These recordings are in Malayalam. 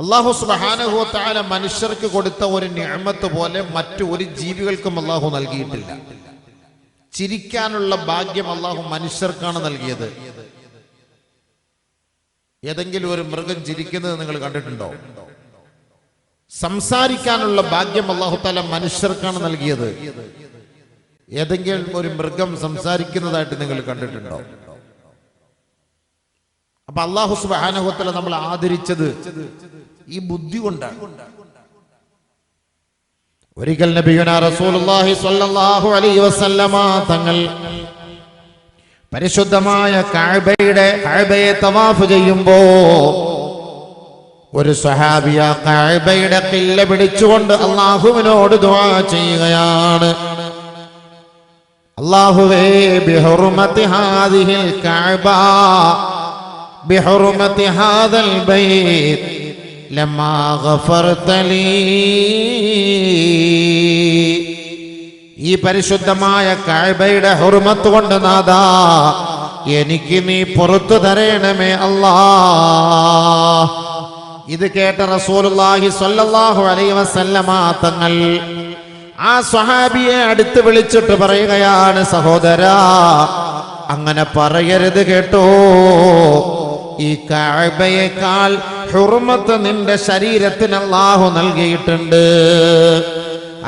അല്ലാഹു സുബ്ഹാനഹു വ തആല മനുഷ്യർക്ക് കൊടുത്ത ഒരു നിഅമത്ത് പോലെ മറ്റു ഒരു ജീവികൾക്കും അല്ലാഹു നൽകിയിട്ടില്ല. ചിരിക്കാനുള്ള ഭാഗ്യം അല്ലാഹു മനുഷ്യർക്കാണ് നൽകിയത്. ഏതെങ്കിലും ഒരു മൃഗം ചിരിക്കുന്നത് നിങ്ങൾ കണ്ടിട്ടുണ്ടോ? സംസാരിക്കാനുള്ള ഭാഗ്യം അല്ലാഹു തആല മനുഷ്യർക്കാണ് നൽകിയത്. ഏതെങ്കിലും ഒരു മൃഗം സംസാരിക്കുന്നതായിട്ട് നിങ്ങൾ കണ്ടിട്ടുണ്ടോ? അപ്പൊ അല്ലാഹു സുബ്ഹാനഹു വ തആല നമ്മൾ ആദരിച്ചത് ഈ ബുദ്ധി കൊണ്ടാണ്. ഒരിക്കൽ നബിയുനാ റസൂലുള്ളാഹി സ്വല്ലല്ലാഹു അലൈഹി വസല്ലമ തങ്ങൾ പരിശുദ്ധമായ കഅബയെ തവാഫ് ചെയ്യുമ്പോ ഒരു സ്വഹാബിയ കഅബയുടെ ഖില്ല പിടിച്ചുകൊണ്ട് അല്ലാഹുവിനോട് ദുആ ചെയ്യുകയാണ്. അല്ലാഹുവേ ബിഹുർമതി ഹാദിഹിൽ കഅബ ബിഹുർമതി ഹാദൽ ബൈത്ത് ലമാ ഗഫർത ലീ, ഈ പരിശുദ്ധമായ കഅബയുടെ ഹുർമത്ത് കൊണ്ട് നാദാ എനിക്ക് നീ പുറത്തു തരണമേ അല്ലാഹ്. ഇത് കേട്ട റസൂലുള്ളാഹി സ്വല്ലല്ലാഹു അലൈഹി വസല്ലമ തങ്ങൾ ആ സ്വഹാബിയെ അടുത്ത് വിളിച്ചിട്ട് പറയുകയാണ്, സഹോദരാ അങ്ങനെ പറയരുത് കേട്ടോ. ഈ കഅബയേക്കാൾ ഹുർമത്ത് നിന്റെ ശരീരത്തിന് അല്ലാഹു നൽകിയിട്ടുണ്ട്.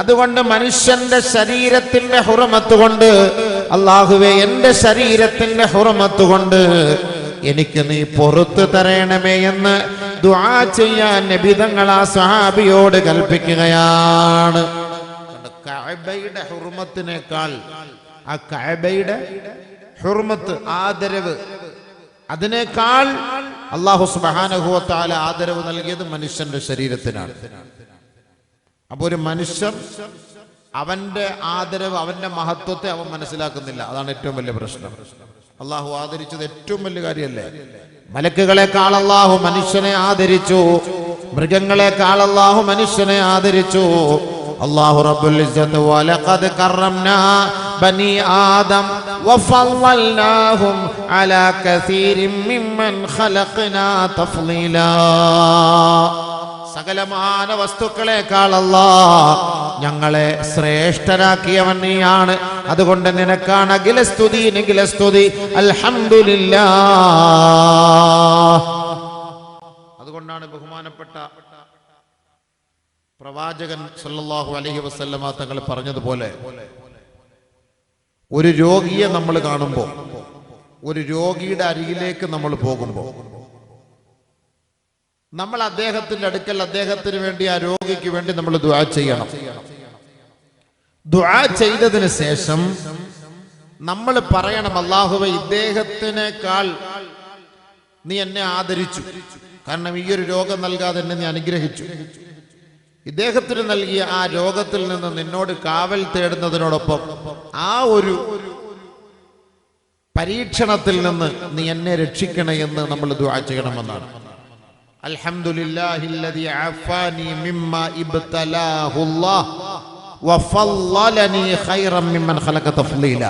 അതുകൊണ്ട് മനുഷ്യന്റെ ശരീരത്തിന്റെ ഹുർമത്ത് കൊണ്ട്, അല്ലാഹുവേ എന്റെ ശരീരത്തിന്റെ ഹുർമത്ത് കൊണ്ട് എനിക്ക് നീ പുറത്തു തരണമേ എന്ന് ദുആ ചെയ്യാൻ നബി തങ്ങൾ ആ സ്വഹാബിയോട് കൽപ്പിക്കുകയാണ്. കഅബയുടെ ഹുർമത്തിനേക്കാൾ ആ കഅബയുടെ ഹുർമത്ത്, ആദരവ്, അതിനേക്കാൾ അല്ലാഹു സുബ്ഹാനഹു വ തആല ആദരവ് നൽകിയത് മനുഷ്യന്റെ ശരീരത്തിനാണ്. അപ്പൊ ഒരു മനുഷ്യൻ അവന്റെ ആദരവ്, അവന്റെ മഹത്വത്തെ അവൻ മനസ്സിലാക്കുന്നില്ല. അതാണ് ഏറ്റവും വലിയ പ്രശ്നം. അല്ലാഹു ആദരിച്ചത് ഏറ്റവും വലിയ കാര്യമല്ലേ? മലക്കുകളെക്കാൾ അല്ലാഹു മനുഷ്യനെ ആദരിച്ചു, മൃഗങ്ങളെക്കാൾ അല്ലാഹു മനുഷ്യനെ ആദരിച്ചു. അല്ലാഹു റബ്ബുൽ ഇസ്സത്ത് വലഖദ് കറംനാ ബനി ആദം വഫളൽനാഹും അലാ കസീരിൻ മിമ്മൻ ഖലഖനാ തഫ്ളീലാ. സകലമാന വസ്തുക്കളെക്കാൾ അല്ലാഹ് ഞങ്ങളെ ശ്രേഷ്ഠരാക്കിയവൻ നീയാണ്. അതുകൊണ്ട് നിനക്കാണ് അഖില സ്തുതി, നിഖില സ്തുതി. അൽഹംദുലില്ലാഹ്. അതുകൊണ്ടാണ് ബഹുമാനപ്പെട്ട പ്രവാചകൻ സല്ലല്ലാഹു അലൈഹി വസല്ലമ തങ്ങൾ പറഞ്ഞതുപോലെ, ഒരു രോഗിയെ നമ്മൾ കാണുമ്പോൾ, ഒരു രോഗിയുടെ അരികിലേക്ക് നമ്മൾ പോകുമ്പോൾ, നമ്മൾ അദ്ദേഹത്തിന്റെ അടുക്കൽ അദ്ദേഹത്തിന് വേണ്ടി, ആ രോഗിക്ക് വേണ്ടി നമ്മൾ ദുആ ചെയ്യണം. ദുആ ചെയ്തതിന് ശേഷം നമ്മൾ പറയണം, അല്ലാഹുവേ ഇദ്ദേഹത്തിനേക്കാൾ നീ എന്നെ ആദരിച്ചു, കാരണം ഈ ഒരു രോഗം നൽകാതെ എന്നെ നീ അനുഗ്രഹിച്ചു. ഇദ്ദേഹത്തിന് നൽകിയ ആ രോഗത്തിൽ നിന്ന് നിന്നോട് കാവൽ തേടുന്നതിനോടൊപ്പം ആ ഒരു പരീക്ഷണത്തിൽ നിന്ന് നീ എന്നെ രക്ഷിക്കണേ എന്ന് നമ്മൾ ദുആ ചെയ്യണമെന്നാണ്. അൽഹംദുലില്ലാഹില്ലദി അഫാനി മിമ്മാ ഇബ്തലാഹുല്ലാഹ് വഫളലനി ഖൈറൻ മിമ്മൻ ഖലഖ തഫ്ളീല.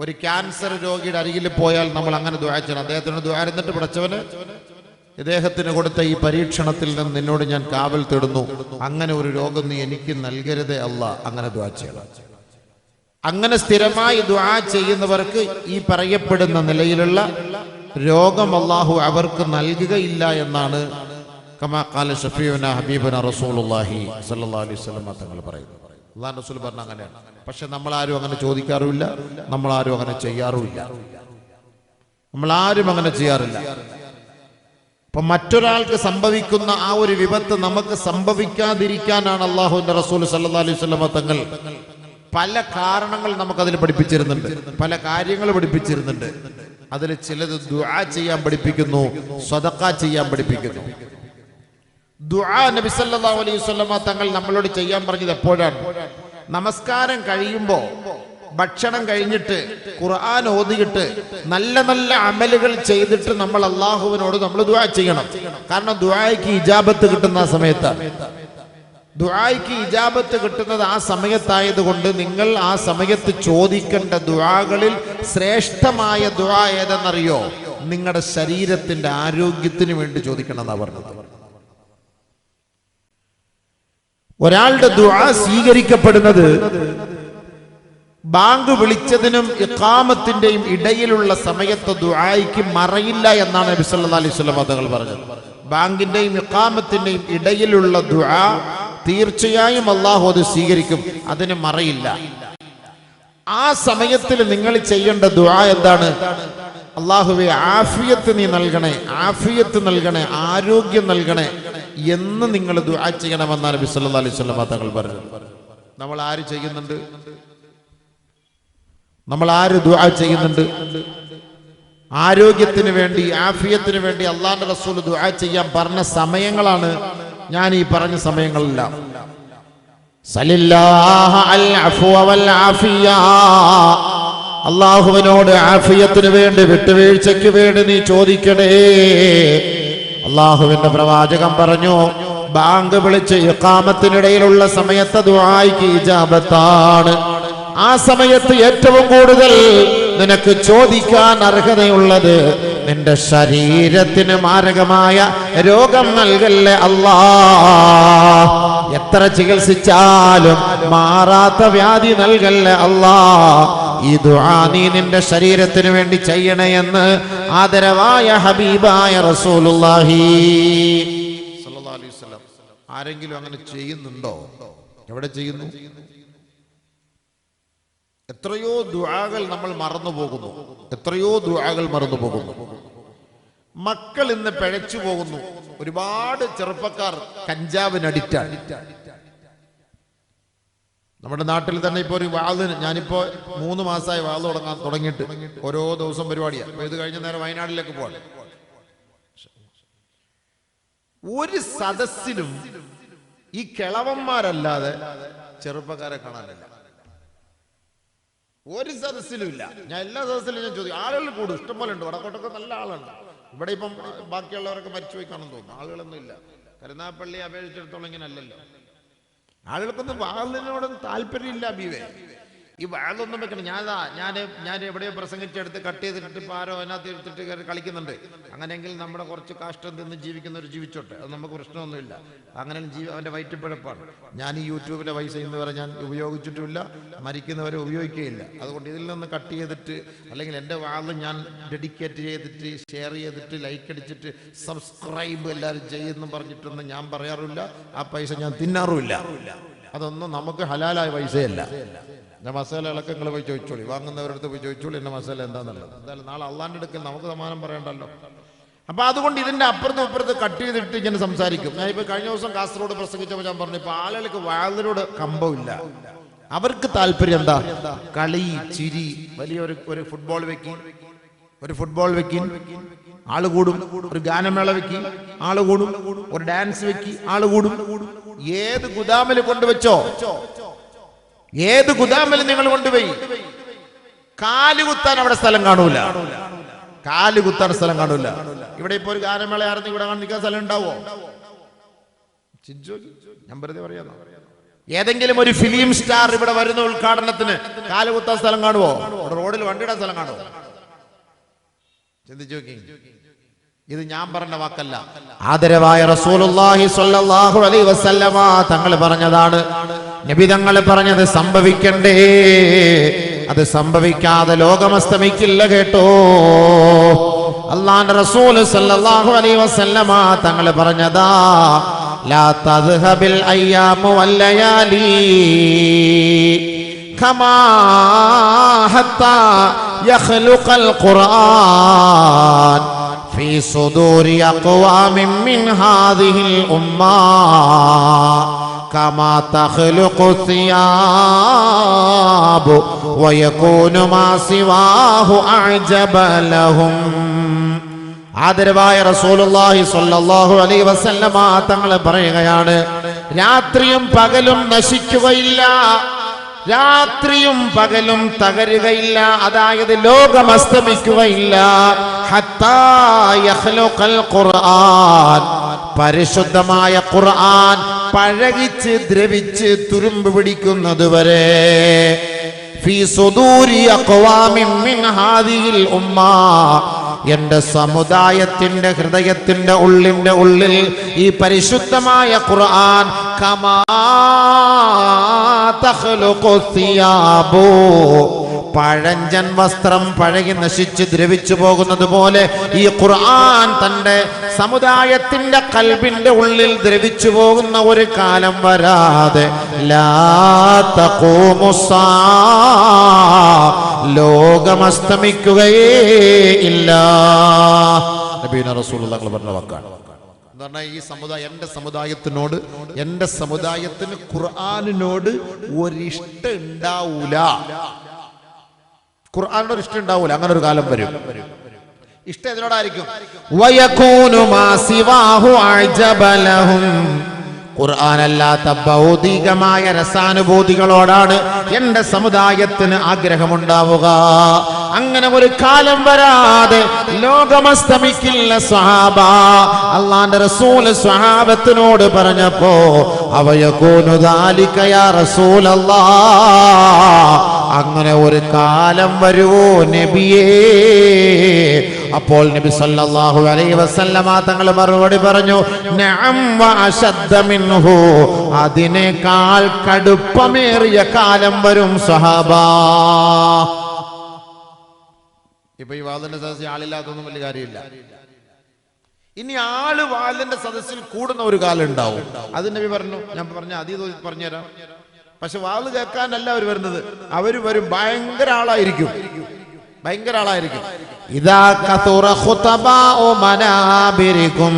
ഒരു ക്യാൻസർ രോഗിയുടെ അരികിൽ പോയാൽ നമ്മൾ അങ്ങനെ ദുആ ചെയ്യണം. അദ്ദേഹത്തിന് ദുആ ഇരുന്നിട്ട്, പടച്ചവനെ ഇദ്ദേഹത്തിന് കൊടുത്ത ഈ പരീക്ഷണത്തിൽ നിന്ന് നിന്നോട് ഞാൻ കാവൽ തേടുന്നു, അങ്ങനെ ഒരു രോഗം നീ എനിക്ക് നൽകരുതേ അല്ലാഹ്. അങ്ങനെ ദുആ ചെയ്യണം. അങ്ങനെ സ്ഥിരമായി ദുആ ചെയ്യുന്നവർക്ക് ഈ പറയപ്പെടുന്ന നിലയിലുള്ള രോഗം അല്ലാഹു അവർക്ക് നൽകുകയില്ല എന്നാണ് കമാ ഖാല ശഫീഉനാ ഹബീബുനാ റസൂലുള്ളാഹി സ്വല്ലല്ലാഹു അലൈഹി വസല്ലം തങ്ങൾ പറയുന്നു. അല്ലാഹു റസൂൽ പറഞ്ഞ അങ്ങനെയാണ്. പക്ഷെ നമ്മൾ ആരും അങ്ങനെ ചോദിക്കാറുമില്ല, നമ്മൾ ആരും അങ്ങനെ ചെയ്യാറുമില്ല, നമ്മൾ ആരും അങ്ങനെ ചെയ്യാറില്ല. അപ്പൊ മറ്റൊരാൾക്ക് സംഭവിക്കുന്ന ആ ഒരു വിപത്ത് നമുക്ക് സംഭവിക്കാതിരിക്കാനാണ് അല്ലാഹുവിന്റെ റസൂൽ സല്ലല്ലാഹു അലൈഹി വസല്ലം തങ്ങൾ പല കാരണങ്ങൾ നമുക്കതിൽ പഠിപ്പിച്ചിരുന്നുണ്ട്, പല കാര്യങ്ങൾ പഠിപ്പിച്ചിരുന്നുണ്ട്. അതിൽ ചിലത് ദുആ ചെയ്യാൻ പഠിപ്പിക്കുന്നു, സദഖ ചെയ്യാൻ പഠിപ്പിക്കുന്നു. ദുആ നബി സല്ലല്ലാഹു അലൈഹി വസല്ലം തങ്ങൾ നമ്മളോട് ചെയ്യാൻ പറഞ്ഞത് എപ്പോഴാണ്? നമസ്കാരം കഴിയുമ്പോ, ഭക്ഷണം കഴിഞ്ഞിട്ട്, ഖുർആൻ ഓതിയിട്ട്, നല്ല നല്ല അമലുകൾ ചെയ്തിട്ട് നമ്മൾ അല്ലാഹുവിനോട് നമ്മൾ ദുആ ചെയ്യണം. കാരണം ദുആയ്ക്ക് ഇജാബത്ത് കിട്ടുന്ന സമയത്താണ്. ദുആയ്ക്ക് ഇജാബത്ത് കിട്ടുന്നത് ആ സമയത്തായതുകൊണ്ട് നിങ്ങൾ ആ സമയത്ത് ചോദിക്കേണ്ട ദുആകളിൽ ശ്രേഷ്ഠമായ ദുആ ഏതെന്നറിയോ? നിങ്ങളുടെ ശരീരത്തിന്റെ ആരോഗ്യത്തിന് വേണ്ടി ചോദിക്കണം എന്നാ പറഞ്ഞത്. ഒരാളുടെ ദുആ സ്വീകരിക്കപ്പെടുന്നത് ബാങ്ക് വിളിച്ചതിനും ഇഖാമത്തിന്റെയും ഇടയിലുള്ള സമയത്ത് ദുആയ്ക്ക് മറയില്ല എന്നാണ് നബി സല്ലല്ലാഹു അലൈഹി വസല്ലം തങ്ങൾ പറഞ്ഞത്. ബാങ്കിന്റെയും ഇഖാമത്തിന്റെയും ഇടയിലുള്ള ദുആ തീർച്ചയായും അല്ലാഹു അത് സ്വീകരിക്കും, അതിന് മറയില്ല. ആ സമയത്തിൽ നിങ്ങൾ ചെയ്യേണ്ട ദുആ എന്താണ്? അല്ലാഹുവേ ആഫിയത്ത് നീ നൽകണേ, ആഫിയത്ത് നൽകണേ, ആരോഗ്യം നൽകണേ എന്ന് നിങ്ങൾ ദുആ ചെയ്യണമെന്നാണ് നബി സല്ലല്ലാഹു അലൈഹി വസല്ലം തങ്ങൾ പറഞ്ഞത്. നമ്മൾ ആര് ചെയ്യുന്നുണ്ട്? നമ്മൾ ആര് ദുആ ചെയ്യുന്നുണ്ട്? ആരോഗ്യത്തിന് വേണ്ടി, ആഫിയത്തിന് വേണ്ടി അല്ലാഹുവിന്റെ റസൂൽ ദുആ ചെയ്യാൻ പറഞ്ഞ സമയങ്ങളാണ് ഞാൻ ഈ പറഞ്ഞ സമയങ്ങളെല്ലാം. സല്ലല്ലാഹു അൽ അഫ്വ വൽ ആഫിയ, അല്ലാഹുവിനോട് ആഫിയത്തിന് വേണ്ടി, വിട്ടുവീഴ്ചയ്ക്ക് വേണ്ടി നീ ചോദിക്കണേ. അല്ലാഹുവിന്റെ പ്രവാചകൻ പറഞ്ഞു, ബാങ്ക് വിളിച്ച് ഇഖാമത്തിനിടയിലുള്ള സമയത്ത് ദുആയ്ക്ക് ഇജാബത്താണ്. ആ സമയത്ത് ഏറ്റവും കൂടുതൽ നിനക്ക് ചോദിക്കാൻ അർഹതയുള്ളത് നിന്റെ ശരീരത്തിന് മാരകമായ രോഗം നൽകല്ലേ അല്ലാ. എത്ര ചികിത്സിച്ചാലും മാറാത്ത വ്യാധി നൽകല്ലേ അല്ലാ. ഈ ദുആ നീ നിന്റെ ശരീരത്തിന് വേണ്ടി ചെയ്യണേ എന്ന് ആദരവായ ഹബീബായ റസൂലുള്ളാഹി സ്വല്ലല്ലാഹു അലൈഹി വസല്ലം. ആരെങ്കിലും അങ്ങനെ ചെയ്യുന്നുണ്ടോ? എവിടെ ചെയ്യുന്നു? എത്രയോ ദുആകൾ നമ്മൾ മറന്നു പോകുന്നു, എത്രയോ ദുആകൾ മറന്നു പോകുന്നു. മക്കൾ ഇന്ന് പിഴച്ചു പോകുന്നു. ഒരുപാട് ചെറുപ്പക്കാർ കഞ്ചാവിന് അഡിക്റ്റാണ്. നമ്മുടെ നാട്ടിൽ തന്നെ ഇപ്പൊ ഒരു വാളിന്, ഞാനിപ്പോ 3 മാസമായി വാള് തുടങ്ങിയിട്ട് ഓരോ ദിവസം പരിപാടിയാണ്. അപ്പൊ ഇത് കഴിഞ്ഞ നേരം വയനാട്ടിലേക്ക് പോവാണ്. ഒരു സദസ്സിലും ഈ കിളവന്മാരല്ലാതെ ചെറുപ്പക്കാരെ കാണാനില്ല. ഒരു സദസ്സിലും ഇല്ല. ഞാൻ എല്ലാ സദസ്സിലും ഞാൻ ചോദിക്കും, ആളുകൾ കൂടും, ഇഷ്ടംപോലെ ഉണ്ട്. വടക്കോട്ടൊക്കെ നല്ല ആളുണ്ട്. ഇവിടെ ഇപ്പം ബാക്കിയുള്ളവരൊക്കെ മരിച്ചു പോയി കാണുന്നു തോന്നുന്നു. ആളുകളൊന്നും ഇല്ല. കരുനാഗപ്പള്ളി അപേക്ഷിച്ചിടത്തോളം ഇങ്ങനെ അല്ലല്ലോ. ആളുകൾക്കൊന്നും വാളിനോടൊന്നും താല്പര്യമില്ല. ബീവേ ഈ വാളൊന്നും വെക്കണം. ഞാൻ എവിടെയോ പ്രസംഗിച്ചെടുത്ത് കട്ട് ചെയ്തിട്ട് ഇപ്പം ആരോ അതിനകത്ത് എടുത്തിട്ട് കളിക്കുന്നുണ്ട്. അങ്ങനെയെങ്കിൽ നമ്മുടെ കുറച്ച് കാഷ്ടം തിന്ന് ജീവിക്കുന്നവർ ജീവിച്ചോട്ടെ, അത് നമുക്ക് പ്രശ്നമൊന്നുമില്ല. അങ്ങനെ അവൻ്റെ വയറ്റിപ്പിഴപ്പാണ്. ഞാൻ ഈ യൂട്യൂബിലെ പൈസ ഇന്ന് വരെ ഞാൻ ഉപയോഗിച്ചിട്ടുമില്ല, മരിക്കുന്നവരെ ഉപയോഗിക്കുകയില്ല. അതുകൊണ്ട് ഇതിൽ നിന്ന് കട്ട് ചെയ്തിട്ട്, അല്ലെങ്കിൽ എൻ്റെ വാള് ഞാൻ ഡെഡിക്കേറ്റ് ചെയ്തിട്ട്, ഷെയർ ചെയ്തിട്ട്, ലൈക്ക് അടിച്ചിട്ട്, സബ്സ്ക്രൈബ് എല്ലാവരും ചെയ്യുന്നു പറഞ്ഞിട്ടൊന്നും ഞാൻ പറയാറില്ല. ആ പൈസ ഞാൻ തിന്നാറുമില്ല. അതൊന്നും നമുക്ക് ഹലാലായ പൈസയല്ല. ഞാൻ മസാലകളൊക്കെ നിങ്ങൾ പോയി ചോദിച്ചോളി, വാങ്ങുന്നവരടുത്ത് പോയി ചോദിച്ചോളി എന്നെ മസാല എന്താണെന്നുള്ളത്. എന്തായാലും നാളെ അള്ളാന്റെ അടുക്കൽ നമുക്ക് സമാനം പറയണ്ടല്ലോ. അപ്പൊ അതുകൊണ്ട് ഇതിന്റെ അപ്പുറത്തും ഇപ്പുറത്ത് കട്ട് ചെയ്തിട്ട് ഇങ്ങനെ സംസാരിക്കും. ഞാൻ ഇപ്പൊ കഴിഞ്ഞ ദിവസം കാസർഗോഡ് പ്രസംഗിച്ചപ്പോൾ ഞാൻ പറഞ്ഞു, ഇപ്പൊ ആളുകൾക്ക് വാളിനോട് കമ്പമില്ല. അവർക്ക് താല്പര്യം എന്താ? കളി, ചിരി. വലിയൊരു ഫുട്ബോൾ വെക്കി, ഒരു ഫുട്ബോൾ വെക്കി, ആള് കൂടും. ഒരു ഗാനമേള വെക്കി, ആള് കൂടും. ഒരു ഡാൻസ് വെക്കി, ആള് കൂടും. ഏത് ഗുദാമിൽ കൊണ്ടുവച്ചോ, ഏത് ഗുദാമിൽ നിങ്ങൾ കൊണ്ടുപോയി, കാലുകുത്താൻ അവിടെ സ്ഥലം കാണൂല. കാലുകുത്താൻ സ്ഥലം കാണൂല. ഇവിടെ ഇപ്പൊ ഒരു ഗാനമേള ആയിരുന്നു, ഇവിടെ നിൽക്കാൻ സ്ഥലം ഉണ്ടാവോ? ഞാൻ വെറുതെ പറയാം. ഏതെങ്കിലും ഒരു ഫിലിം സ്റ്റാർ ഇവിടെ വരുന്ന ഉദ്ഘാടനത്തിന് കാലുകുത്താൻ സ്ഥലം കാണുവോ? റോഡിൽ വണ്ടിയിടാൻ സ്ഥലം കാണുവോ? ചിന്തിച്ചു നോക്കി. ഇത് ഞാൻ പറഞ്ഞ വാക്കല്ല, ആദരവായ റസൂലുള്ളാഹി സ്വല്ലല്ലാഹു അലൈഹി വസല്ലമ തങ്ങൾ പറഞ്ഞതാണ്. നബി തങ്ങൾ പറഞ്ഞത് സംഭവിക്കണ്ടേ, അത് സംഭവിക്കാതെ ലോകം അസ്തമിക്കില്ല കേട്ടോ. അല്ലാഹുവിന്റെ റസൂൽ സ്വല്ലല്ലാഹു അലൈഹി വസല്ലമ തങ്ങൾ പറഞ്ഞതാ, ലാ തദ്ഹബിൽ അയ്യാമു വല്ലയാലി കമാ ഹത്താ യഖ്ലുഖൽ ഖുർആൻ ഫീ സുദൂരി അഖ്വാമിൻ മിൻ ഹാദിഹിൽ ഉമ്മാ കമാ തഖ്ലുഖു സിയാബു വയകൂനു മാ സിവാഹു അഅജബ ലഹും. ആദരവായ റസൂലുള്ളാഹി സ്വല്ലല്ലാഹു അലൈഹി വസല്ലമ തങ്ങൾ പറയുകയാണ്, രാത്രിയും പകലും നശിക്കുകയില്ല, രാത്രിയും പകലും തകരുകയില്ല, അതായത് ലോകം അസ്തമിക്കുകയില്ല. ഹത്താ യഖ്ലുഖൽ ഖുർആൻ, പരിശുദ്ധമായ ഖുർആൻ പഴകിച്ച് ദ്രവിച്ച് തുരുമ്പ് പിടിക്കുന്നതുവരെ. ഫീ സുദൂരി അഖ്വാമിൻ മിൻ ഹാദിഹിൽ ഉമ്മ, എന്റെ സമുദായത്തിന്റെ ഹൃദയത്തിന്റെ ഉള്ളിൽ ഈ പരിശുദ്ധമായ ഖുർആൻ കമാ തഖ്ലുഖു സിയാബു, പഴഞ്ചൻ വസ്ത്രം പഴകി നശിച്ച് ദ്രവിച്ചു പോകുന്നത് പോലെ ഈ ഖുർആൻ തന്റെ സമുദായത്തിന്റെ ഖൽബിന്റെ ഉള്ളിൽ ദ്രവിച്ചു പോകുന്ന ഒരു കാലം വരാതെ ലാ തഖൂമുസ്സാ, ലോകമസ്തമിക്കുകയേ ഇല്ല. നബിയുന റസൂലുള്ളാഹി പറഞ്ഞ വാക്കാണ്. എന്ന് പറഞ്ഞാൽ ഈ സമുദായം, എന്റെ സമുദായത്തിന് ഖുർആനിനോട് ഒരിഷ്ടം ഉണ്ടാവൂല. ഖുർആനോട് ഇഷ്ടം ഉണ്ടാവൂല. അങ്ങനെ ഒരു കാലം വരും. ഇഷ്ടം ഇതിനോടായിരിക്കും. വയകൂനു മാ സിവാഹു അഅജബലഹും, ഖുർആനല്ലാത്ത ഭൗതികമായ രസാനുഭൂതികളോടാണ് എന്റെ സമുദായത്തിന് ആഗ്രഹമുണ്ടാവുക. അങ്ങനെ ഒരു കാലം വരാതെ ലോകമസ്തമിക്കില്ല സ്വഹാബ. അല്ലാഹുവിന്റെ റസൂൽ സ്വഹാബത്തിനോട് പറഞ്ഞപ്പോ അവയകൂനു ദാലിക യാ റസൂലല്ലാഹ്, അങ്ങനെ ഒരു കാലം വരുവോ നബിയേ? അപ്പോൾ നബി സല്ലല്ലാഹു അലൈഹി വസല്ലമ തങ്ങൾ മറുപടി പറഞ്ഞു, നഅം വ അശദ്ദ മിൻഹു, അതിനേക്കാൾ കടുപ്പമേറിയ കാലം വരും സ്വഹാബാ. ഇപ്പൊ ഈ വാളിന്റെ സദസ്സിൽ ആളില്ലാത്തൊന്നും വലിയ കാര്യമില്ല. ഇനി ആള് വാളിന്റെ സദസ്സിൽ കൂടുന്ന ഒരു കാലം ഉണ്ടാവും. അത് നബി പറഞ്ഞു. ഞാൻ പറഞ്ഞുതരാം. പക്ഷെ വാള് കേൾക്കാനല്ല അവർ വരുന്നത്. അവര് വരും, ഭയങ്കര ആളായിരിക്കും. ഇദാ കതുറ ഖുതബാഉ മനാബിരികും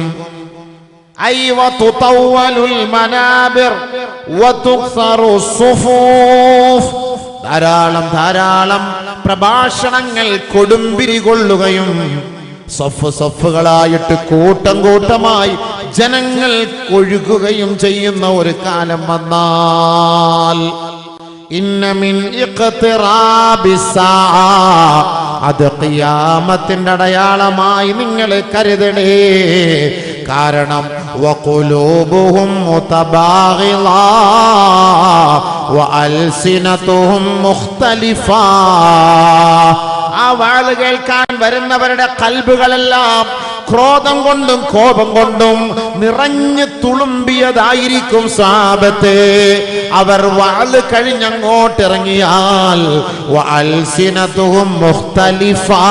ഐ വതുതവലുൽ മനാബിർ വതുക്സറു സുഫൂഫ്, ധാരാളം പ്രഭാഷണങ്ങൾ കൊടുമ്പിരി കൊള്ളുകയും സഫുകളായിട്ട് കൂട്ടമായി ജനങ്ങൾ ഒഴുകുകയും ചെയ്യുന്ന ഒരു കാലം വന്നാൽ ഇന്ന മിൻ ഇഖ്തിറാബിസ്സാ, അത് ഖിയാമത്തിന്റെ അടയാളമായി നിങ്ങൾ കരുതണേ. കാരണം വഖുലൂബുഹും മുതബാഗിളാ വഅൽസിനതുഹും മുഖ്തലിഫാ, ആ വാള് കേൾക്കാൻ വരുന്നവരുടെ കൽബുകളെല്ലാം ക്രോധം കൊണ്ടും കോപം കൊണ്ടും നിറഞ്ഞു തുളുമ്പിയതായിരിക്കും സ്വഹാബത്തെ. അവർ വാള് കഴിഞ്ഞങ്ങോട്ടിറങ്ങിയാൽ വഅൽസിനതുഹും മുഖ്തലിഫാ,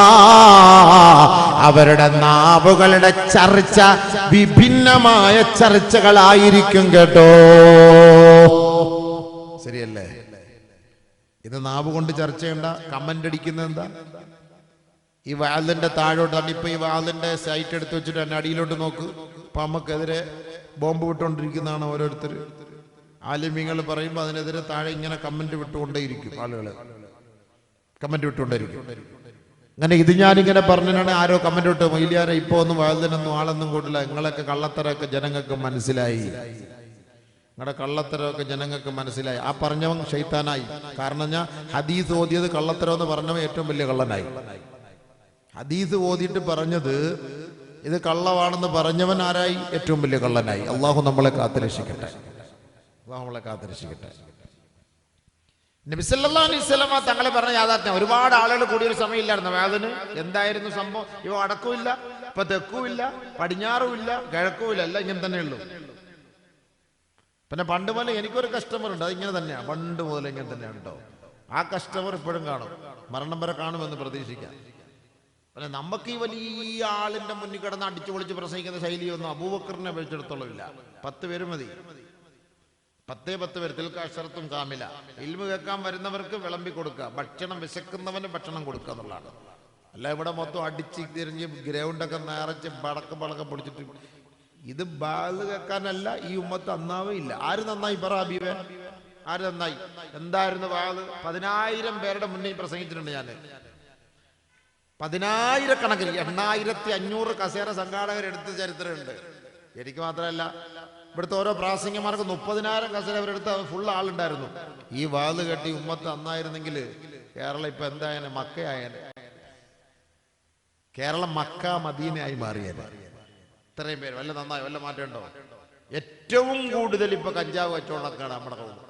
അവരുടെ നാവുകളുടെ ചർച്ച വിഭിന്നമായ ചർച്ചകളായിരിക്കും കേട്ടോ. ശരിയല്ലേ? ഇത് നാവ് കൊണ്ട് ചർച്ച ചെയ്യണ്ട. കമന്റ് അടിക്കുന്നത് എന്താ? ഈ വാളിന്റെ താഴോട്ടാണ്. ഇപ്പൊ ഈ വാളിന്റെ സൈറ്റ് എടുത്ത് വെച്ചിട്ട് എന്നെ അടിയിലോട്ട് നോക്ക്. അപ്പൊ നമുക്കെതിരെ ബോംബ് വിട്ടുകൊണ്ടിരിക്കുന്നതാണ് ഓരോരുത്തർ. ആലിമ്യങ്ങൾ പറയുമ്പോൾ അതിനെതിരെ താഴെ ഇങ്ങനെ കമന്റ് വിട്ടുകൊണ്ടേയിരിക്കും. ആളുകൾ കമന്റ് വിട്ടുകൊണ്ടേയിരിക്കും. അങ്ങനെ ഇത് ഞാനിങ്ങനെ പറഞ്ഞാണ് ആരോ കമന്റ് വിട്ടു, മൊയ്ലിയാരെ ഇപ്പൊ ഒന്നും വാളിനൊന്നും ആളൊന്നും കൂട്ടില്ല, നിങ്ങളൊക്കെ കള്ളത്തരമൊക്കെ ജനങ്ങൾക്ക് മനസ്സിലായി, നിങ്ങളുടെ കള്ളത്തരമൊക്കെ ജനങ്ങൾക്ക് മനസ്സിലായി. ആ പറഞ്ഞവൻ ശൈത്താനായി. കാരണം ഞാൻ ഹദീസ് ഓതിയത് കള്ളത്തരം എന്ന് പറഞ്ഞവൻ ഏറ്റവും വലിയ കള്ളനായി. ഹദീസ് ഓതിയിട്ട് പറഞ്ഞത് ഇത് കള്ളവാണെന്ന് പറഞ്ഞവൻ ആരായി? ഏറ്റവും വലിയ കള്ളനായി. അള്ളാഹു നമ്മളെ കാത്തുരക്ഷിക്കട്ടെ. നബി സല്ലല്ലാഹു അലൈഹി വസല്ലമ തങ്ങളെ പറഞ്ഞ യാഥാർത്ഥ്യം. ഒരുപാട് ആളുകൾ കൂടിയൊരു സമയമില്ലായിരുന്നു വേദന. എന്തായിരുന്നു സംഭവം? ഇവ വടക്കുമില്ല, ഇപ്പൊ തെക്കുമില്ല, പടിഞ്ഞാറുമില്ല, കിഴക്കുമില്ല, എല്ലാം ഇങ്ങനെ തന്നെയുള്ളൂ. പിന്നെ പണ്ട് പോലെ എനിക്കൊരു കസ്റ്റമർ ഉണ്ട്, അത് ഇങ്ങനെ തന്നെയാണ്. പണ്ട് മുതൽ ഇങ്ങനെ തന്നെയാണ് കേട്ടോ. ആ കസ്റ്റമർ ഇപ്പോഴും കാണും, മരണം വരെ കാണുമെന്ന് പ്രതീക്ഷിക്കാം. പിന്നെ നമുക്ക് ഈ വലിയ ആളിന്റെ മുന്നിൽ കിടന്ന് അടിച്ചു പൊളിച്ച് പ്രസംഗിക്കുന്ന ശൈലിയൊന്നും അബൂബക്കറിനെ അപേക്ഷിച്ചിടത്തോളം ഇല്ല. 10 പേര് മതി. 10 പേര്. തിൽക്കാശർത്തും കാമില. ഇൽമു കേൾക്കാൻ വരുന്നവർക്ക് വിളമ്പി കൊടുക്കുക, ഭക്ഷണം വിശക്കുന്നവന് ഭക്ഷണം കൊടുക്കുക എന്നുള്ളതാണ്. അല്ല ഇവിടെ മൊത്തം അടിച്ച് തിരിഞ്ഞ് ഗ്രൗണ്ടൊക്കെ നിറച്ച് പടക്കം പൊടിച്ചിട്ട്. ഇത് ബാല് കേൾക്കാനല്ല. ഈ ഉമ്മത്ത് നന്നാവേ ഇല്ല. ആര് നന്നായി പറ ഹബീബേ? ആര് നന്നായി? എന്തായിരുന്നു ബാല്? 10,000 പേരുടെ മുന്നിൽ പ്രസംഗിച്ചിട്ടുണ്ട് ഞാൻ. 10,000 കണക്കിൽ 8,500 കസേര സംഘാടകരെടുത്ത ചരിത്രമുണ്ട്. എനിക്ക് മാത്രമല്ല, ഇവിടുത്തെ ഓരോ പ്രാസംഗികമാർക്ക് 30,000 കസേര അവരെടുത്ത് ഫുൾ ആളുണ്ടായിരുന്നു. ഈ വാല് കെട്ടി ഉമ്മത്ത് നന്നായിരുന്നെങ്കിൽ കേരളം ഇപ്പൊ എന്തായാലും മക്കയായാലും. കേരളം മക്ക മദീനയായി മാറിയത്. ഇത്രയും പേര് വല്ല നന്നായി വല്ല മാറ്റം ഉണ്ടോ? ഏറ്റവും കൂടുതൽ ഇപ്പൊ കഞ്ചാവ് കച്ചവടക്കാണ് നമ്മുടെ കൗണ്ട്.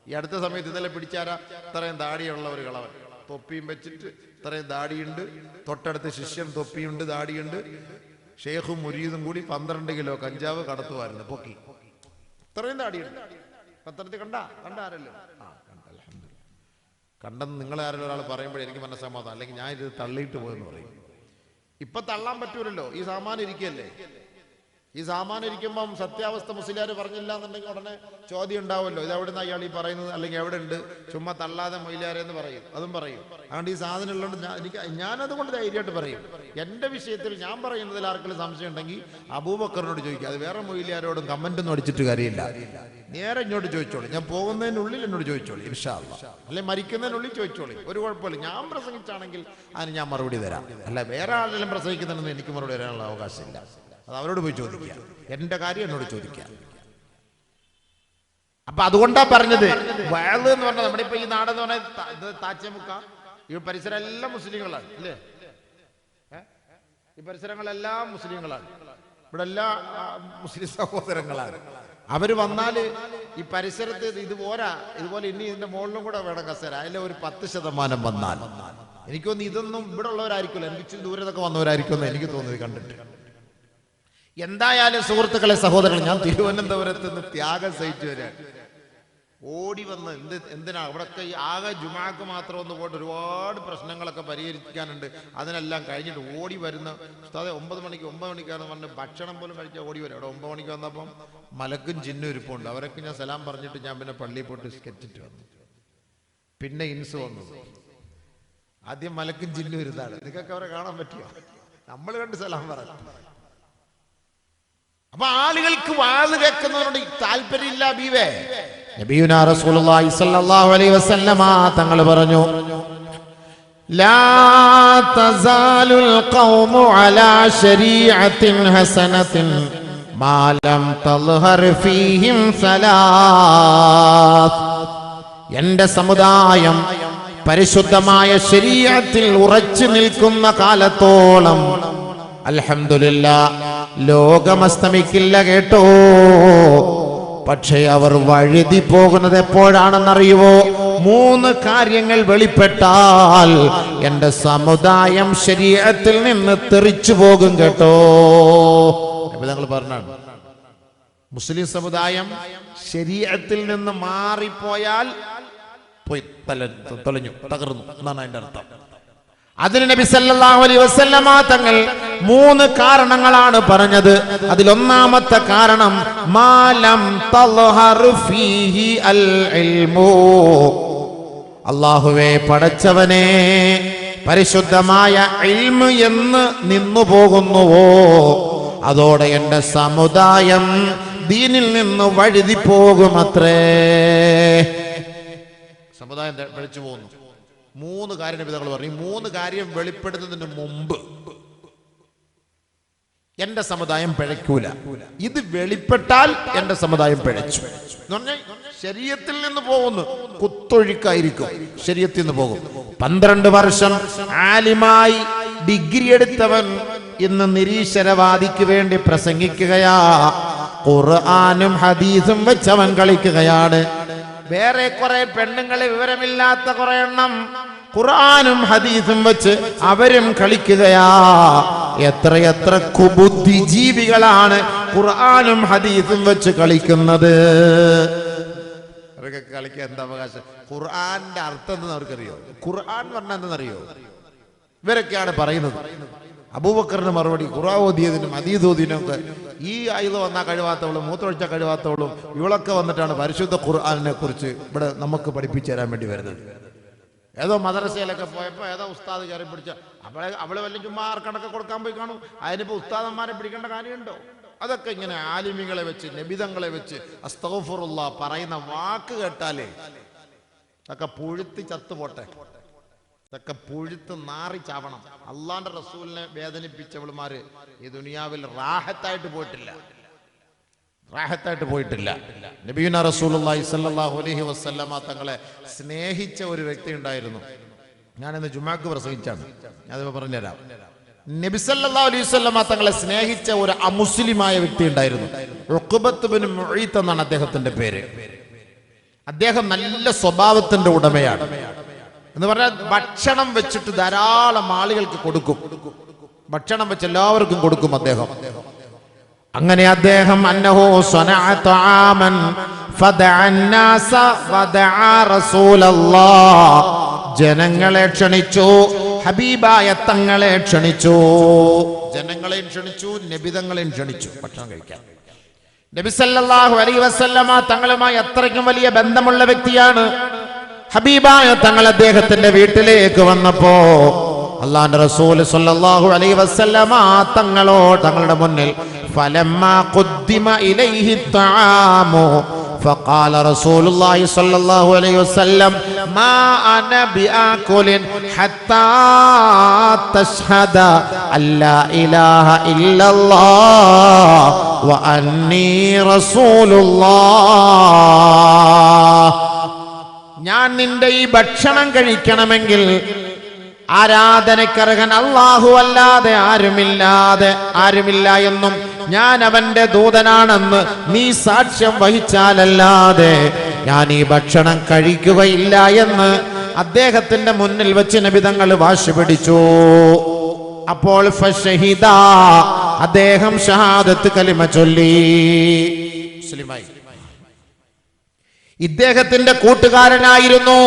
ഈ അടുത്ത സമയത്ത് ഇന്നലെ പിടിച്ചാരാ? ഇത്രയും താടിയുള്ള ഒരു കളവൻ, തൊപ്പിയും വെച്ചിട്ട് ഇത്രയും ദാടിയുണ്ട്, തൊട്ടടുത്ത് ശിഷ്യൻ തൊപ്പിയുണ്ട്, ദാടിയുണ്ട്. ഷേഖും മുരീദും കൂടി 12 കിലോ കഞ്ചാവ് കടത്തുമായിരുന്നു, പൊക്കി. ഇത്രയും ദാടിയുണ്ട്. പത്രത്തിൽ കണ്ടാരല്ലോ? കണ്ടെന്ന് നിങ്ങളാരെങ്കിലും ഒരാൾ പറയുമ്പോഴേ എനിക്ക് മനസ്സമാധാനം, അല്ലെങ്കിൽ ഞാൻ ഇത് തള്ളിയിട്ട് പോയെന്ന് പറയും. ഇപ്പൊ തള്ളാൻ പറ്റൂലല്ലോ, ഈ സാമാനം ഇരിക്കല്ലേ. ഈ സാമാനം ഇരിക്കുമ്പം സത്യാവസ്ഥ മുസ്ലിയാർ പറഞ്ഞില്ല എന്നുണ്ടെങ്കിൽ ഉടനെ ചോദ്യം ഉണ്ടാവുമല്ലോ, ഇത് എവിടെ നിന്ന് അയാൾ ഈ പറയുന്നത്, അല്ലെങ്കിൽ എവിടെ ഉണ്ട്, ചുമ്മാ തള്ളാതെ മൊയിലാരെന്ന് പറയും, അതും പറയും. അതുകൊണ്ട് ഈ സാധനം ഉള്ളതുകൊണ്ട് ഞാനതുകൊണ്ട് ധൈര്യമായിട്ട് പറയും. എൻ്റെ വിഷയത്തിൽ ഞാൻ പറയുന്നതിൽ ആർക്കെങ്കിലും സംശയം ഉണ്ടെങ്കിൽ അബൂബക്കറിനോട് ചോദിക്കുക. അത് വേറെ മൊയിലാരോടും കമൻ്റൊന്നും അടിച്ചിട്ട് കാര്യമില്ല, നേരെ ഇങ്ങോട്ട് ചോദിച്ചോളൂ. ഞാൻ പോകുന്നതിനുള്ളിൽ എന്നോട് ചോദിച്ചോളൂ ഇൻഷാ അല്ലാഹ്, അല്ലെങ്കിൽ മരിക്കുന്നതിനുള്ളിൽ ചോദിച്ചോളൂ, ഒരു കുഴപ്പമില്ല. ഞാൻ പ്രസംഗിച്ചാണെങ്കിൽ അതിന് ഞാൻ മറുപടി തരാം. അല്ല വേറെ ആരെങ്കിലും പ്രസംഗിക്കുന്നുണ്ടെന്ന് എനിക്ക് മറുപടി തരാനുള്ള അവകാശമില്ല. അത് അവരോട് പോയി ചോദിക്കുക, എന്റെ കാര്യം എന്നോട് ചോദിക്കുക. അപ്പൊ അതുകൊണ്ടാ പറഞ്ഞത് വഅദ് എന്ന് പറഞ്ഞാൽ നമ്മുടെ ഇപ്പൊ ഈ നാടെന്ന് പറഞ്ഞാൽ താച്ചമുക്ക, ഈ പരിസരം എല്ലാം മുസ്ലിങ്ങളാണ് അല്ലേ? ഈ പരിസരങ്ങളെല്ലാം മുസ്ലിങ്ങളാണ്, ഇവിടെ എല്ലാ മുസ്ലിം സഹോദരങ്ങളാണ്. അവര് വന്നാല് ഈ പരിസരത്ത് ഇത് പോരാ, ഇതുപോലെ ഇനി ഇതിന്റെ മുകളിലും കൂടെ വേണം കസേര. അതിലെ ഒരു 10% വന്നാൽ എനിക്കൊന്ന് ഇതൊന്നും ഇവിടെ ഉള്ളവരായിരിക്കുമല്ലോ, എനിക്ക് ഇച്ചിരി ദൂരത്തൊക്കെ വന്നവരായിരിക്കുമെന്ന് എനിക്ക് തോന്നുന്നത് കണ്ടിട്ട്. എന്തായാലും സുഹൃത്തുക്കളെ, സഹോദരങ്ങൾ, ഞാൻ തിരുവനന്തപുരത്ത് നിന്ന് ത്യാഗം സഹിച്ചു വരാൻ ഓടി വന്ന് എന്തിനാ അവിടെയൊക്കെ ഈ ആകെ ജുമാക്ക് മാത്രം ഒന്ന് പോയിട്ട് ഒരുപാട് പ്രശ്നങ്ങളൊക്കെ പരിഹരിക്കാനുണ്ട്. അതിനെല്ലാം കഴിഞ്ഞിട്ട് ഓടി വരുന്ന ഉസ്താദെ 9 മണിക്കാന്ന് പറഞ്ഞ് ഭക്ഷണം പോലും കഴിച്ചാൽ ഓടി വരും. അവിടെ 9 മണിക്ക് വന്നപ്പം മലക്കും ജിന്നും ഇരിപ്പുണ്ട്. അവരൊക്കെ ഞാൻ സലാം പറഞ്ഞിട്ട് ഞാൻ പിന്നെ പള്ളിയിൽ പോയിട്ട് സ്കെച്ചിട്ട് വന്നു. പിന്നെ ഇൻസ് വന്നു. ആദ്യം മലക്കും ജിന്നും ഇരുന്നാണ്. നിങ്ങൾക്കൊക്കെ അവരെ കാണാൻ പറ്റിയോ? നമ്മൾ കണ്ട് സലാം പറഞ്ഞു. അപ്പൊ ആളുകൾക്ക് വാഴ് കേൾക്കുന്നവരോട് താല്പര്യമില്ല. ബീവേ നബിയുനാ റസൂലുള്ളാഹി സ്വല്ലല്ലാഹു അലൈഹി വസല്ലമ തങ്ങൾ പറഞ്ഞു, ലാ തസാലുൽ ഖൗമു അലാ ശരീഅത്തിൻ ഹസനത്തിൻ മാ ലം തൽഹർ ഫീഹിം സലാത്ത്. എന്റെ സമുദായം പരിശുദ്ധമായ ശരീഅത്തിൽ ഉറച്ചു നിൽക്കുന്ന കാലത്തോളം അൽഹംദുലില്ലാഹ് ലോകമസ്തമിക്കില്ല കേട്ടോ. പക്ഷേ അവർ വഴുതി പോകുന്നത് എപ്പോഴാണെന്നറിയുവോ? 3 കാര്യങ്ങൾ വെളിപ്പെട്ടാൽ എന്റെ സമുദായം ശരീഅത്തിൽ നിന്ന് തെറിച്ചു പോകും കേട്ടോ. ഞങ്ങൾ പറഞ്ഞാണ്, മുസ്ലിം സമുദായം ശരീഅത്തിൽ നിന്ന് മാറിപ്പോയാൽ പോയി തൊലഞ്ഞു, തകർന്നു എന്നാണ് അതിന്റെ അർത്ഥം. അതിന് നബി സല്ലല്ലാഹു അലൈഹി വസല്ലമ തങ്ങൾ 3 കാരണങ്ങളാണ് പറഞ്ഞത്. അതിലൊന്നാമത്തെ കാരണം മാലം തൽഹർ ഫീഹി അൽ ഇൽമു. അല്ലാഹുവേ പടച്ചവനെ, പരിശുദ്ധമായ ഇൽമു എന്ന് നിന്നു പോകുന്നുവോ അതോടെ എന്റെ സമുദായം ദീനിൽ നിന്ന് വഴുതി പോകുമത്രേ. സമുദായം പഴിച്ചു പോകുന്നു. 3 കാര്യം നബിതങ്ങൾ പറഞ്ഞു. 3 കാര്യം വെളിപ്പെടുത്തുന്നതിന് മുമ്പ് എന്റെ സമുദായം പിഴയ്ക്കൂല. ഇത് വെളിപ്പെട്ടാൽ എന്റെ സമുദായം പിഴച്ചു എന്ന് പറഞ്ഞാൽ ശരീഅത്തിൽ നിന്ന് പോകുന്നു, കുത്തൊഴുക്കായിരിക്കും, ശരീഅത്തിൽ നിന്ന് പോകും. 12 വർഷം ആലിമായി ഡിഗ്രി എടുത്തവൻ ഇന്ന് നിരീശ്വരവാദിക്ക് വേണ്ടി പ്രസംഗിക്കുകയാ. ഖുർആനും ഹദീസും വെച്ചവൻ കളിക്കുകയാണ്. വേറെ കുറെ പെണ്ണുങ്ങളെ വിവരമില്ലാത്ത കുറെ എണ്ണം ഖുർആനും ഹദീസും വെച്ച് അവരും കളിക്കുകയാ. എത്രയെത്ര കുബുദ്ധിജീവികളാണ് ഖുർആനും ഹദീസും വെച്ച് കളിക്കുന്നത്. അവരൊക്കെ കളിക്കാൻ എന്താ അവകാശം? ഖുർആന്റെ അർത്ഥം എന്താ അവർക്കറിയോ? ഖുർആൻ പറഞ്ഞാൽ എന്താണെന്നറിയോ? ഇവരൊക്കെയാണ് പറയുന്നത്. അബൂബക്കറിന് മറുപടി, ഖുർആൻ ഓതിയതിനും ഹദീസ് ഓതിയതിനും ഒക്കെ ഈ ആയുധ വന്നാൽ കഴിവാത്തവളും മൂത്രമൊഴിച്ചാൽ കഴിവാത്തവളും ഇവളൊക്കെ വന്നിട്ടാണ് പരിശുദ്ധ ഖുർആനിനെ കുറിച്ച് ഇവിടെ നമുക്ക് പഠിപ്പിച്ചു തരാൻ വേണ്ടി വരുന്നത്. ഏതോ മദ്രസയിലൊക്കെ പോയപ്പോൾ ഏതോ ഉസ്താദ് കയറി പിടിച്ച അവള് വല്ല ചുമ്മാ ആർക്കണക്കെ കൊടുക്കാൻ പോയി കാണും. അതിനിപ്പോൾ ഉസ്താദന്മാരെ പിടിക്കേണ്ട കാര്യമുണ്ടോ? അതൊക്കെ ഇങ്ങനെ ആലിമികളെ വെച്ച് നബിതങ്ങളെ വെച്ച് അസ്തഗ്ഫിറുല്ലാഹ് പറയുന്ന വാക്ക് കേട്ടാലേ അതൊക്കെ പുഴുത്തി ചത്തുപോട്ടെ, ഇതൊക്കെ പുഴുത്ത് നാറി ചാവണം. അള്ളാന്റെ റസൂലിനെ വേദനിപ്പിച്ചവളുമാര് ഈ ദുനിയാവിൽ റാഹത്തായിട്ട് പോയിട്ടില്ല. നബിയുനാ റസൂലുള്ളാഹി സ്വല്ലല്ലാഹു അലൈഹി വസല്ലമ തങ്ങളെ സ്നേഹിച്ച ഒരു വ്യക്തി ഉണ്ടായിരുന്നു. ഞാനിന്ന് ജുമാക്ക് പ്രസംഗിച്ചാണ്, ഞാനത് പറഞ്ഞുതരാം. നബി സല്ലല്ലാഹു അലൈഹി വസല്ലമ തങ്ങളെ സ്നേഹിച്ച ഒരു അമുസ്ലിമായ വ്യക്തി ഉണ്ടായിരുന്നു. ഉഖബത്ത് ബിൻ മുഈത്ത് എന്നാണ് അദ്ദേഹത്തിന്റെ പേര്. അദ്ദേഹം നല്ല സ്വഭാവത്തിന്റെ ഉടമയാണ്. എന്ന് പറഞ്ഞാൽ ഭക്ഷണം വെച്ചിട്ട് ധാരാളം ആളുകൾക്ക് കൊടുക്കും. ഭക്ഷണം വെച്ച് എല്ലാവർക്കും കൊടുക്കും അദ്ദേഹം. അങ്ങനെ അദ്ദേഹം അന്നഹു സനഅ തആമൻ ഫദഅ അന്നാസ വദഅ റസൂലല്ലാഹ്, ജനങ്ങളെ ക്ഷണിച്ചു, ഹബീബായ തങ്ങളെ ക്ഷണിച്ചു. ജനങ്ങളെയും ക്ഷണിച്ചു, നബിതങ്ങളെയും ക്ഷണിച്ചു ഭക്ഷണം കഴിക്കാൻ. നബി സല്ലല്ലാഹു അലൈഹി വസല്ലമ തങ്ങളുമായി അത്രയ്ക്കും വലിയ ബന്ധമുള്ള വ്യക്തിയാണ്. ഹബീബായ തങ്ങൾ അദ്ദേഹത്തിന്റെ വീട്ടിലേക്ക് വന്നപ്പോ അല്ലാഹുവിന്റെ റസൂൽ സല്ലല്ലാഹു അലൈഹി വസല്ലമ തങ്ങളുടെ മുന്നിൽ ഫലമ്മാ ഖുദ്ദിമ ഇലൈഹി തആമു فقال رسول الله صلى الله عليه وسلم ما أنا بآكل حتى تشهد أن لا إله إلا الله وأني رسول الله. ഞാൻ നിന്റെ ഈ ഭക്ഷണം കഴിക്കണമെങ്കിൽ ആരാധനക്കർഹൻ അല്ലാഹു അല്ലാതെ ആരുമില്ല എന്നും ഞാൻ അവന്റെ ദൂതനാണെന്ന് നീ സാക്ഷ്യം വഹിച്ചാലല്ലാതെ ഞാൻ ഈ ഭക്ഷണം കഴിക്കുകയില്ല എന്ന് അദ്ദേഹത്തിന്റെ മുന്നിൽ വെച്ച് നബി തങ്ങൾ വാശി പിടിച്ചു. അപ്പോൾ ഫശഹിദ, അദ്ദേഹം ഷഹാദത്ത് കലിമ ചൊല്ലി, മുസ്ലിമായി. ഇദ്ദേഹത്തിന്റെ കൂട്ടുകാരനായിരുന്നു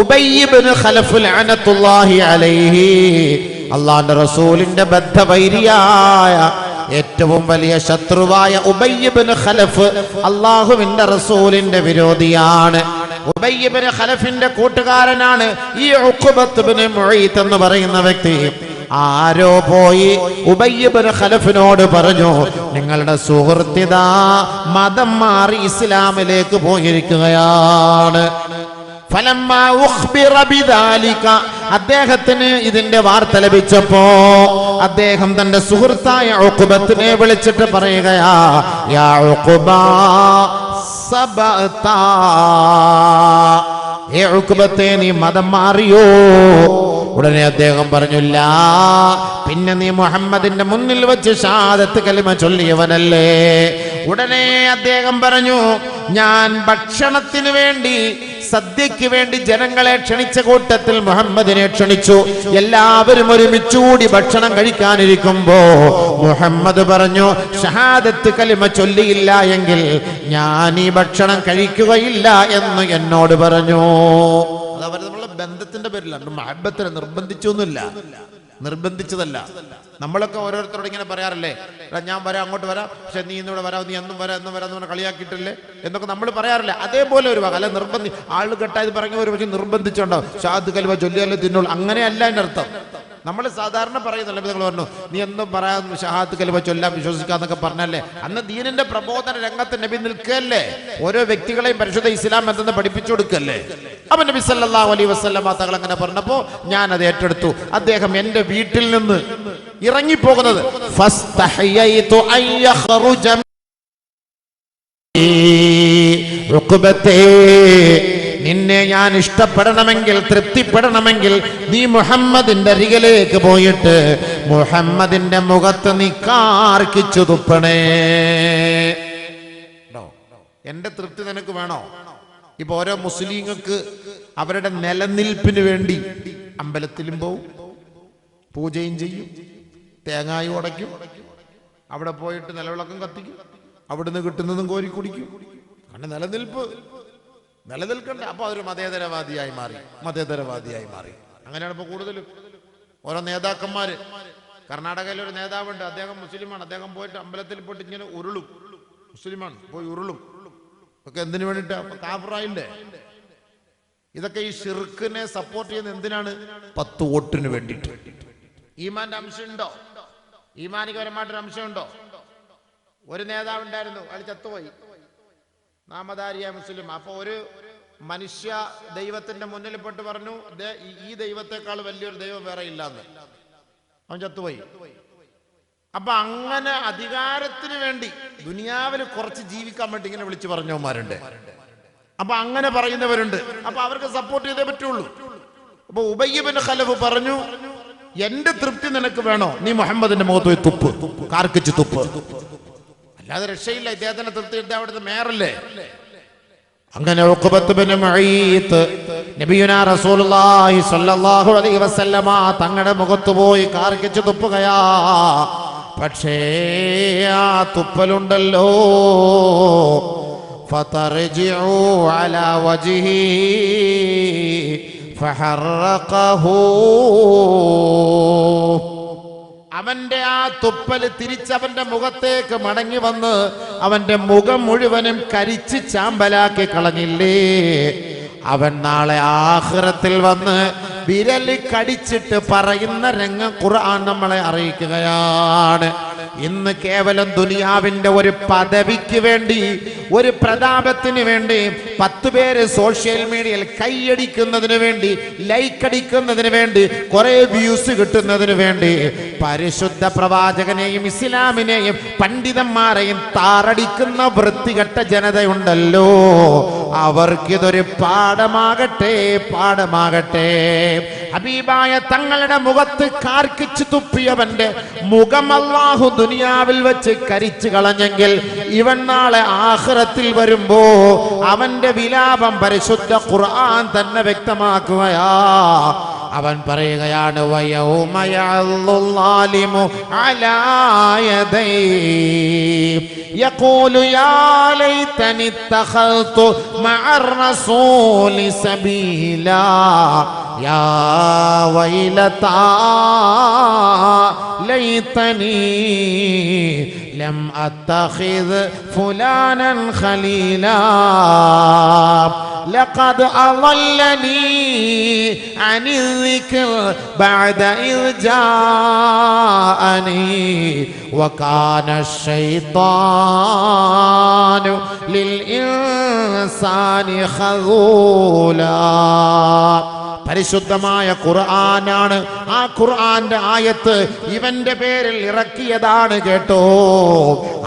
ഉബയ്യ് ഇബ്നു ഖലഫ് ലഅനത്തുല്ലാഹി അലൈഹി. അല്ലാഹുവിന്റെ റസൂലിന്റെ ബദ്ധവൈരിയായ ഏറ്റവും വലിയ ശത്രുവായ ഉബയ്യ് ഇബ്നു ഖലഫ് അല്ലാഹുവിന്റെ റസൂലിന്റെ വിരോധിയാണ്. ഉബയ്യ് ഇബ്നു ഖലഫിന്റെ കൂട്ടുകാരനാണ് ഈ ഉഖബത്ത് ഇബ്നു മുഈത്ത് എന്ന് പറയുന്ന വ്യക്തി. ആരോ പോയി ഉബയ്യ് ഇബ്നു ഖലഫിനോട് പറഞ്ഞു, നിങ്ങളുടെ സുഹൃത്തിതാ മതം മാറി ഇസ്ലാമിലേക്ക് പോയിരിക്കുകയാണ്. ഫലമ്മാ ഉഖ്ബിറ ബിദാലിക, അദ്ദേഹത്തിന് ഇതിന്റെ വാർത്ത ലഭിച്ചപ്പോ അദ്ദേഹം തന്റെ സുഹൃത്തായ ഉഖബത്തിനെ വിളിച്ചിട്ട് പറയുകയാ, യാ ഉഖബ സബഅത, ഏ ഉഖബത്തെ നീ മതം മാറിയോ? ഉടനെ അദ്ദേഹം പറഞ്ഞില്ല, പിന്നെ നീ മുഹമ്മദിന്റെ മുന്നിൽ വെച്ച് ഷഹാദത്ത് കലിമ ചൊല്ലിയവനല്ലേ? ഉടനെ അദ്ദേഹം പറഞ്ഞു, ഞാൻ ഭക്ഷണത്തിന് വേണ്ടി, സദ്യക്ക് വേണ്ടി ജനങ്ങളെ ക്ഷണിച്ച കൂട്ടത്തിൽ മുഹമ്മദിനെ ക്ഷണിച്ചു. എല്ലാവരും ഒരുമിച്ചുകൂടി ഭക്ഷണം കഴിക്കാനിരിക്കുമ്പോ മുഹമ്മദ് പറഞ്ഞു, ഷഹാദത്ത് കലിമ ചൊല്ലിയില്ല എങ്കിൽ ഞാൻ ഈ ഭക്ഷണം കഴിക്കുകയില്ല എന്ന് എന്നോട് പറഞ്ഞു. അതവർ നമ്മളെ ബന്ധത്തിന്റെ പേരിലാണ്, മഹബത്തിനെ നിർബന്ധിച്ചതല്ല. നമ്മളൊക്കെ ഓരോരുത്തരോട് ഇങ്ങനെ പറയാറില്ലേ, ഞാൻ വരാം, അങ്ങോട്ട് വരാം, പക്ഷെ നീ ഇന്നിവിടെ വരാം, നീ എന്നും വരാം എന്ന് കളിയാക്കിയിട്ടില്ലേ എന്നൊക്കെ നമ്മൾ പറയാറില്ലേ? അതേപോലെ ഒരു വക, അല്ല ആള് കെട്ടായത് പറഞ്ഞ ഒരു പക്ഷെ നിർബന്ധിച്ചുണ്ടോ ഷഹാദത്ത് കലിമ ചൊല്ലിയാലേ തിന്നുള്ളൂ, അങ്ങനെയല്ല എൻ്റെ അർത്ഥം. നമ്മൾ സാധാരണ പറയുന്നല്ലേ, നിങ്ങൾ പറഞ്ഞു നീ എന്നും പറയാൻ ഷഹാദത്ത് കലിമ ചൊല്ലാൻ വിശ്വസിക്കാന്നൊക്കെ പറഞ്ഞല്ലേ, അന്ന് ദീനിന്റെ പ്രബോധന രംഗത്ത് നബി നിൽക്കല്ലേ, ഓരോ വ്യക്തികളെയും പരിശുദ്ധ ഇസ്ലാം എന്തെന്ന് പഠിപ്പിച്ചു കൊടുക്കല്ലേ. അപ്പൊ നബി സല്ലല്ലാഹു അലൈഹി വസല്ലം തങ്ങൾ അങ്ങനെ പറഞ്ഞപ്പോ ഞാൻ അത് ഏറ്റെടുത്തു. അദ്ദേഹം എന്റെ വീട്ടിൽ നിന്ന് ഇറങ്ങിപ്പോകുന്നത് ഫസ്തഹയൈതു അൻ യഖ്റുജ ഉഖബതേ, നിന്നെ ഞാൻ ഇഷ്ടപ്പെടണമെങ്കിൽ, തൃപ്തിപ്പെടണമെങ്കിൽ നീ മുഹമ്മദിന്റെ അരികിലേക്ക് പോയിട്ട് മുഹമ്മദിന്റെ മുഖത്ത് നീ കാർക്കിച്ചു തുപ്പണേ. എന്റെ തൃപ്തി നിനക്ക് വേണോ? ഇപ്പൊ ഓരോ മുസ്ലിങ്ങൾക്ക് അവരുടെ നിലനിൽപ്പിന് വേണ്ടി അമ്പലത്തിലും പോവും, പൂജയും ചെയ്യും, തേങ്ങായും ഉടയ്ക്കും, അവിടെ പോയിട്ട് നിലവിളക്കം കത്തിക്കും, അവിടുന്ന് കിട്ടുന്നതും കോരി കുടിക്കും. കാരണം നിലനിൽക്കണ്ടേ? അപ്പൊ അതൊരു മതേതരവാദിയായി മാറി. അങ്ങനെയാണ് ഇപ്പൊ കൂടുതലും ഓരോ നേതാക്കന്മാര്. കർണാടകയിൽ ഒരു നേതാവുണ്ട്, അദ്ദേഹം മുസ്ലിമാണ്. അദ്ദേഹം പോയിട്ട് അമ്പലത്തിൽ പോയിട്ട് ഇങ്ങനെ ഉരുളും, മുസ്ലിമാണ്, പോയി ഉരുളും ഒക്കെ. എന്തിനു വേണ്ടിട്ടാ? കാഫിറായില്ലേ? ഇതൊക്കെ ഈ ഷിർക്കിനെ സപ്പോർട്ട് ചെയ്യുന്ന എന്തിനാണ്? 10 വോട്ടിന് വേണ്ടിട്ട്. ഈമാന്റെ അംശമുണ്ടോ? ഈമാനികപരമായിട്ടൊരു അംശമുണ്ടോ? ഒരു നേതാവ് ഉണ്ടായിരുന്നു, അയാൾ ചത്തുപോയി, നാമധാരിയായ മുസ്ലിം. അപ്പൊ ഒരു മനുഷ്യ ദൈവത്തിന്റെ മുന്നിൽ പെട്ട് പറഞ്ഞു, ഈ ദൈവത്തെക്കാൾ വലിയൊരു ദൈവം വേറെ ഇല്ലാന്ന്. അവൻ ചത്തുപോയി. അപ്പൊ അങ്ങനെ അധികാരത്തിന് വേണ്ടി ദുനിയാവിൽ കുറച്ച് ജീവിക്കാൻ വേണ്ടി ഇങ്ങനെ വിളിച്ചു പറഞ്ഞവന്മാരുണ്ട്. അപ്പൊ അങ്ങനെ പറയുന്നവരുണ്ട്. അപ്പൊ അവർക്ക് സപ്പോർട്ട് ചെയ്തേ പറ്റുള്ളൂ. അപ്പൊ ഉബയ്യ് ഇബ്നു ഖലഫ് പറഞ്ഞു, എന്റെ തൃപ്തി നിനക്ക് വേണോ? നീ മുഹമ്മദിന്റെ മുഖത്ത് പോയി തുപ്പ്, കാർക്കിച്ച് തുപ്പ്, അല്ലാതെ രക്ഷയില്ല. ഇദ്ദേഹത്തിന്റെ തൃപ്തി അവിടുത്തെ മേയറല്ലേ? അങ്ങനെ ഉഖബത്ത് ബിൻ മുഈത്ത് നബിയുനാ റസൂലുള്ളാഹി സ്വല്ലല്ലാഹു അലൈഹി വസല്ലമ തങ്ങളുടെ മുഖത്ത് പോയി കാർക്കിച്ചു തുപ്പുകയാ. പക്ഷേ ആ തുപ്പലുണ്ടല്ലോ, ഫതർജിഉ അലാ വജ്ഹി ഫഹറഖഹു, അവന്റെ ആ തുപ്പല് തിരിച്ചവന്റെ മുഖത്തേക്ക് മടങ്ങി വന്ന് അവന്റെ മുഖം മുഴുവനും കരിച്ച് ചാമ്പലാക്കി കളഞ്ഞില്ലേ. അവൻ നാളെ ആഖിറത്തിൽ വന്ന് വിരല് കടിച്ചിട്ട് പറയുന്ന രംഗം ഖുർആൻ നമ്മളെ അറിയിക്കുകയാണ്. ഇന്ന് കേവലം ദുനിയാവിന്റെ ഒരു പദവിക്ക് വേണ്ടി, ഒരു പ്രതാപത്തിന് വേണ്ടി 10 പേര് സോഷ്യൽ മീഡിയയിൽ കൈയടിക്കുന്നതിന് വേണ്ടി, ലൈക്ക് അടിക്കുന്നതിന് വേണ്ടി, കുറെ വ്യൂസ് കിട്ടുന്നതിന് വേണ്ടി പരിശുദ്ധ പ്രവാചകനെയും ഇസ്ലാമിനെയും പണ്ഡിതന്മാരെയും താറടിക്കുന്ന വൃത്തികെട്ട ജനതയുണ്ടല്ലോ, അവർക്കിതൊരു പാഠമാകട്ടെ, പാഠമാകട്ടെ. ഹബീബായ തങ്ങളുടെ മുഖത്ത് കാർക്കിച്ചു തുപ്പിയവന്റെ മുഖം അല്ലാഹു ദുനിയാവിൽ വെച്ച് കരിച്ചു കളഞ്ഞെങ്കിൽ ഇവൻ നാളെ ആഖിറത്തിൽ വരുമ്പോ അവന്റെ വിലാപം പരിശുദ്ധ ഖുർആൻ തന്നെ വ്യക്തമാക്കുകയാ. അവൻ പറയുകയാണ്, വയൗമ യഅല്ലു ളാലിമു അലാ യദൈഹി യഖൂലു യാ ലൈതനി ഇത്തഖൽതു മഅർ റസൂലി സബീലാ യാ വൈലതാ ലൈതനി ലം അത്തഖിദ് ഫുലാനൻ ഖലീലാ لقد أضلني عن الذكر بعد إذ جاءني وكان الشيطان للإنسان خذولا. പരിശുദ്ധമായ ഖുർആനാണ്. ആ ഖുർആന്റെ ആയത്ത് ഇവന്റെ പേരിൽ ഇറക്കിയതാണ് കേട്ടോ.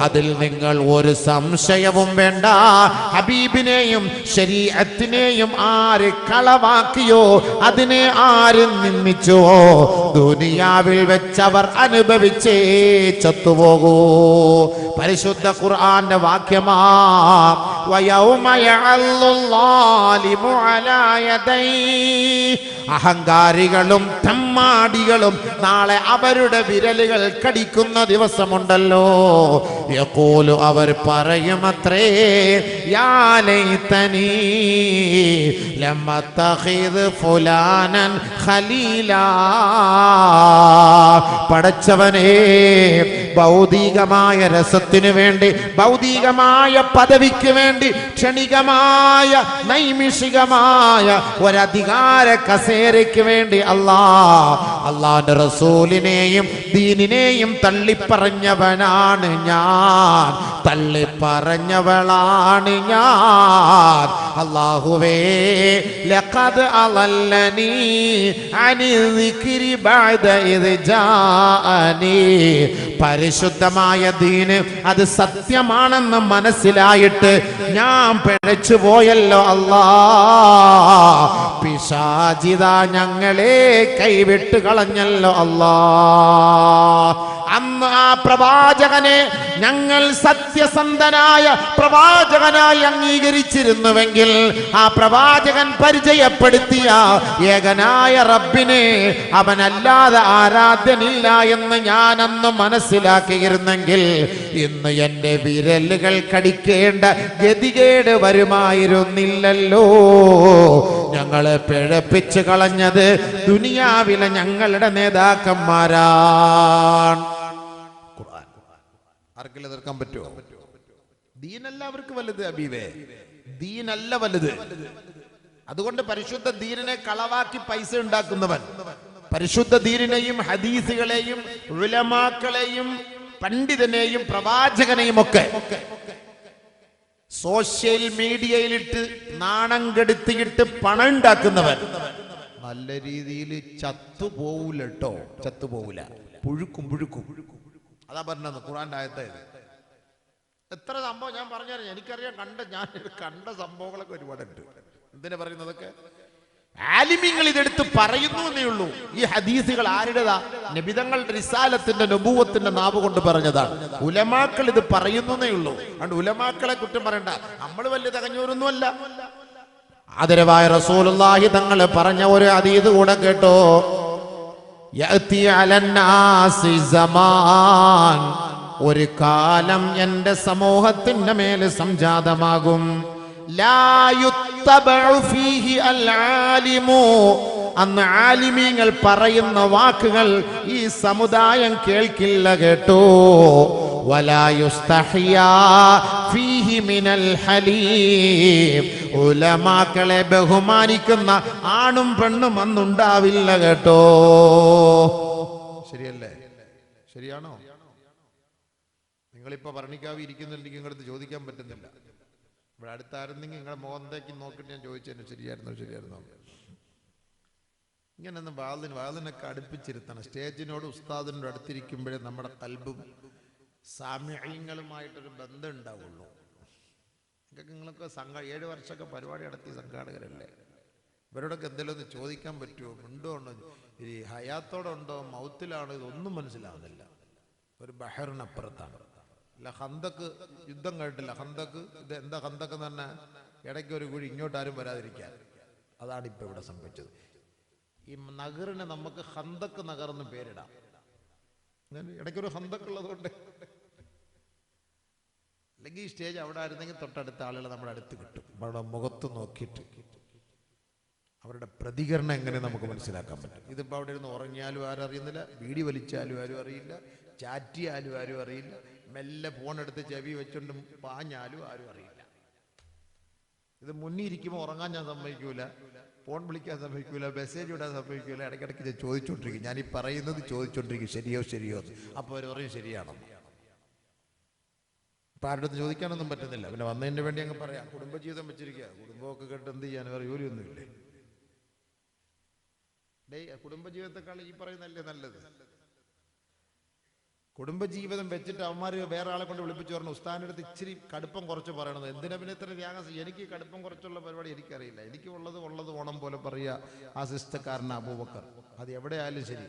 അതിൽ നിങ്ങൾ ഒരു സംശയവും വേണ്ട. ഹബീബിനെയും ശരീഅത്തിനെയും ആര് കളവാക്കിയോ, അതിനെ ആര് നിന്ദിച്ചോ, ദുനിയാവിൽ വെച്ചവർ അനുഭവിച്ചേ ചത്തുപോകൂ. പരിശുദ്ധ ഖുർആന്റെ വാക്യമാ, വയൗമ യഅല്ലു ളാലിമു അലാ യദൈഹി, അഹങ്കാരികളും തമ്മാടികളും നാളെ അവരുടെ വിരലുകൾ കടിക്കുന്ന ദിവസമുണ്ടല്ലോ. യഖൂലു, അവർ പറയുമത്രേ, യാ ലൈതനി ലം അത്തഖിദ് ഫുലാനൻ ഖലീലാ. പടച്ചവനേ, ഭൗതികമായ രസത്തിനു വേണ്ടി, ഭൗതികമായ പദവിക്ക് വേണ്ടി, ക്ഷണികമായ നൈമിഷികമായ ഒരധികാര കസേരയ്ക്ക് വേണ്ടി അല്ലാഹുവിന്റെ റസൂലിനെയും ദീനിനെയും തള്ളിപ്പറഞ്ഞവനാണ് ഞാൻ, തള്ളിപ്പറഞ്ഞവളാണ് ഞാൻ. അല്ലാഹുവേ, ലഖദ് അളല്ലനി അനി ദിക്രി ബഅദ ഇദ് ജാഅനി. പരിശുദ്ധമായ ദീന് അത് സത്യമാണെന്ന് മനസ്സിലായിട്ട് ഞാൻ പിഴച്ചു പോയല്ലോ അല്ലാ. പിശാചിത ഞങ്ങളെ കൈവിട്ട് കളഞ്ഞല്ലോ അല്ലാ. അന്ന് ആ പ്രവാചകനെ ഞങ്ങൾ സത്യസന്ധനായ പ്രവാചകനായി അംഗീകരിച്ചിരുന്നുവെങ്കിൽ, ആ പ്രവാചകൻ പരിചയപ്പെടുത്തിയ ഏകനായ റബ്ബിനെ അവനല്ലാതെ ആരാധ്യനില്ല എന്ന് ഞാൻ അന്ന് മനസ്സിലാക്കിയിരുന്നെങ്കിൽ ഇന്ന് എൻ്റെ വിരലുകൾ കടിക്കേണ്ട ഗതികേട് വരുമായിരുന്നില്ലല്ലോ. ഞങ്ങളെ പിഴപ്പിച്ച് കളഞ്ഞത് ദുനിയാവിലെ ഞങ്ങളുടെ നേതാക്കന്മാരാണ്. ആർക്കെല്ലാം എതിർക്കാൻ പറ്റുമോ? ദീനല്ല അവർക്ക് വലുത് ഹബീബേ, ദീനല്ല വലുത്. അതുകൊണ്ട് പരിശുദ്ധ ദീനിനെ കളവാക്കി പൈസ ഉണ്ടാക്കുന്നവൻ, പരിശുദ്ധ ദീനിനെയും ഹദീസുകളെയും ഉലമാക്കളെയും പണ്ഡിതനെയും പ്രവാചകനെയും ഒക്കെ സോഷ്യൽ മീഡിയയിലിട്ട് നാണം കെടുത്തിയിട്ട് പണം ഉണ്ടാക്കുന്നവൻ നല്ല രീതിയിൽ ചത്തുപോവില്ല കേട്ടോ, ചത്തുപോവില്ല, പുഴുക്കും. അതാ പറഞ്ഞത് ഖുർആന്റെ ആയത്തായത്. എത്ര സംഭവം ഞാൻ പറഞ്ഞറിയാം, എനിക്കറിയാം, ഞാൻ കണ്ട സംഭവങ്ങളൊക്കെ ഒരുപാടുണ്ട്. എന്തിനാ പറയുന്നതൊക്കെ? ആലിമീങ്ങൾ ഇതെടുത്ത് പറയുന്നു എന്നേ ഉള്ളൂ. ഈ ഹദീസുകൾ ആരുടേതാ? നബിതങ്ങളുടെ റിസാലത്തിന്റെ നബുവത്തിന്റെ നാവ് കൊണ്ട് പറഞ്ഞതാണ്. ഉലമാക്കൾ ഇത് പറയുന്നു എന്നേ ഉള്ളൂ. അതുകൊണ്ട് ഉലമാക്കളെ കുറ്റം പറയണ്ട. നമ്മൾ വലിയ തകഞ്ഞവരൊന്നുമല്ല. ആദരവായ റസൂലുള്ളാഹി തങ്ങൾ പറഞ്ഞ ഒരു ഹദീസ് കൂടെ കേട്ടോ. യഅതി അലന്നാസി സമാൻ, ഒരു കാലം എൻ്റെ സമൂഹത്തിന്റെ മേൽ സംജാതമാകും. ലാ യുത്തബഉ ഫീഹി അൽ ആലിമു, അന്ന് ആലിമീങ്ങൾ പറയുന്ന വാക്കുകൾ ഈ സമുദായം കേൾക്കില്ല കേട്ടോ. വലാ യുസ്തഹിയാ ഫീഹി മിനൽ ഹലീം, ഉലമാക്കളെ ബഹുമാനിക്കുന്ന ആണും പെണ്ണും അന്നുണ്ടാവില്ല കേട്ടോ. ശരിയല്ലേ? ശരിയാണോ? നിങ്ങളിപ്പോ ഭരണിക്കാവി ഇരിക്കുന്നുണ്ടെങ്കിൽ നിങ്ങളടുത്ത് ചോദിക്കാൻ പറ്റുന്നില്ല. ഇവിടെ അടുത്തായിരുന്നെങ്കിൽ നിങ്ങളുടെ മുഖത്തേക്ക് നോക്കിയിട്ട് ഞാൻ ചോദിച്ചതിന് ശരിയായിരുന്നോ. ഇങ്ങനൊന്ന് വാതിനൊക്കെ അടുപ്പിച്ചിരുത്തണം. സ്റ്റേജിനോട് ഉസ്താദിനോട് അടുത്തിരിക്കുമ്പോഴേ നമ്മുടെ കൽബും സാമ്യങ്ങളുമായിട്ടൊരു ബന്ധം ഉണ്ടാവുള്ളൂ. നിങ്ങളൊക്കെ 7 വർഷമൊക്കെ പരിപാടി നടത്തിയ സംഘാടകരല്ലേ. ഇവരോടൊക്കെ എന്തെങ്കിലും ഒന്ന് ചോദിക്കാൻ പറ്റുമോ? ഉണ്ടോ ഈ ഹയാത്തോടെ മൗത്തിലാണോ? ഇതൊന്നും മനസ്സിലാവുന്നില്ല. ഒരു ബഹറിനപ്പുറത്താണ്. അല്ല, ഹന്തക്ക് യുദ്ധം കേട്ടില്ല. ഹന്തക്ക് ഇത് എന്താ? ഹന്തക്ക് എന്ന് പറഞ്ഞാൽ ഇടയ്ക്ക് ഒരു കുഴി, ഇങ്ങോട്ടാരും വരാതിരിക്കാൻ. അതാണ് ഇപ്പൊ ഇവിടെ സംഭവിച്ചത്. ഈ നഗറിന് നമുക്ക് ഹന്തക്ക് നഗർ എന്ന് പേരിടാം. ഇടയ്ക്കൊരു ഹന്തക്കുള്ളതുകൊണ്ട്. അല്ലെങ്കിൽ ഈ സ്റ്റേജ് അവിടെ ആയിരുന്നെങ്കിൽ തൊട്ടടുത്ത ആളുകളെ നമ്മുടെ അടുത്ത് കിട്ടും. അവരുടെ മുഖത്ത് നോക്കിയിട്ട് അവരുടെ പ്രതികരണം എങ്ങനെ നമുക്ക് മനസ്സിലാക്കാൻ പറ്റും. ഇതിപ്പോൾ അവിടെ ഇരുന്ന് ഉറങ്ങിയാലും ആരും അറിയുന്നില്ല, ബീഡി വലിച്ചാലും ആരും അറിയില്ല, ചാറ്റിയാലും ആരും അറിയില്ല, മെല്ലെ ഫോണെടുത്ത് ചെവി വെച്ചുകൊണ്ട് പാഞ്ഞാലും ആരും അറിയില്ല. ഇത് മുന്നിൽ ഇരിക്കുമ്പോൾ ഉറങ്ങാൻ ഞാൻ സമ്മതിക്കൂല, ഫോൺ വിളിക്കാൻ സമ്മതിക്കൂല, മെസ്സേജ് വിടാൻ സമ്മതിക്കൂല. ഇടയ്ക്കിടയ്ക്ക് ഞാൻ ചോദിച്ചോണ്ടിരിക്കും. ഞാൻ ഈ പറയുന്നത് ചോദിച്ചോണ്ടിരിക്കും, ശരിയോ. അപ്പോൾ അവർ പറയും ശരിയാണോ. ഇപ്പം ആരുടെ അടുത്ത് ചോദിക്കാനൊന്നും പറ്റുന്നില്ല. പിന്നെ വന്നതിന് വേണ്ടി അങ്ങ് പറയാം. കുടുംബജീവിതം വെച്ചിരിക്കുക. കുടുംബമൊക്കെ കേട്ട് എന്ത് ചെയ്യാൻ? വേറെ ജോലിയൊന്നുമില്ലേ? കുടുംബജീവിതത്തെക്കാൾ ഈ പറയുന്നല്ലേ നല്ലത്. കുടുംബജീവിതം വെച്ചിട്ട് അവന്മാർ വേറെ ആളെ കൊണ്ട് വിളിപ്പിച്ച് പറഞ്ഞു ഉസ്താദിൻ്റെ അടുത്ത് ഇച്ചിരി കടുപ്പം കുറച്ച് പറയണത്. എന്തിനാ പിന്നെ ഇത്ര ത്യാഗം? എനിക്ക് കടുപ്പം കുറച്ചുള്ള പരിപാടി എനിക്കറിയില്ല. എനിക്ക് ഉള്ളത് ഓണം പോലെ പറയുക. ആ സിസ്റ്റക്കാരൻ അബൂബക്കർ, അത് എവിടെ ആയാലും ശരി,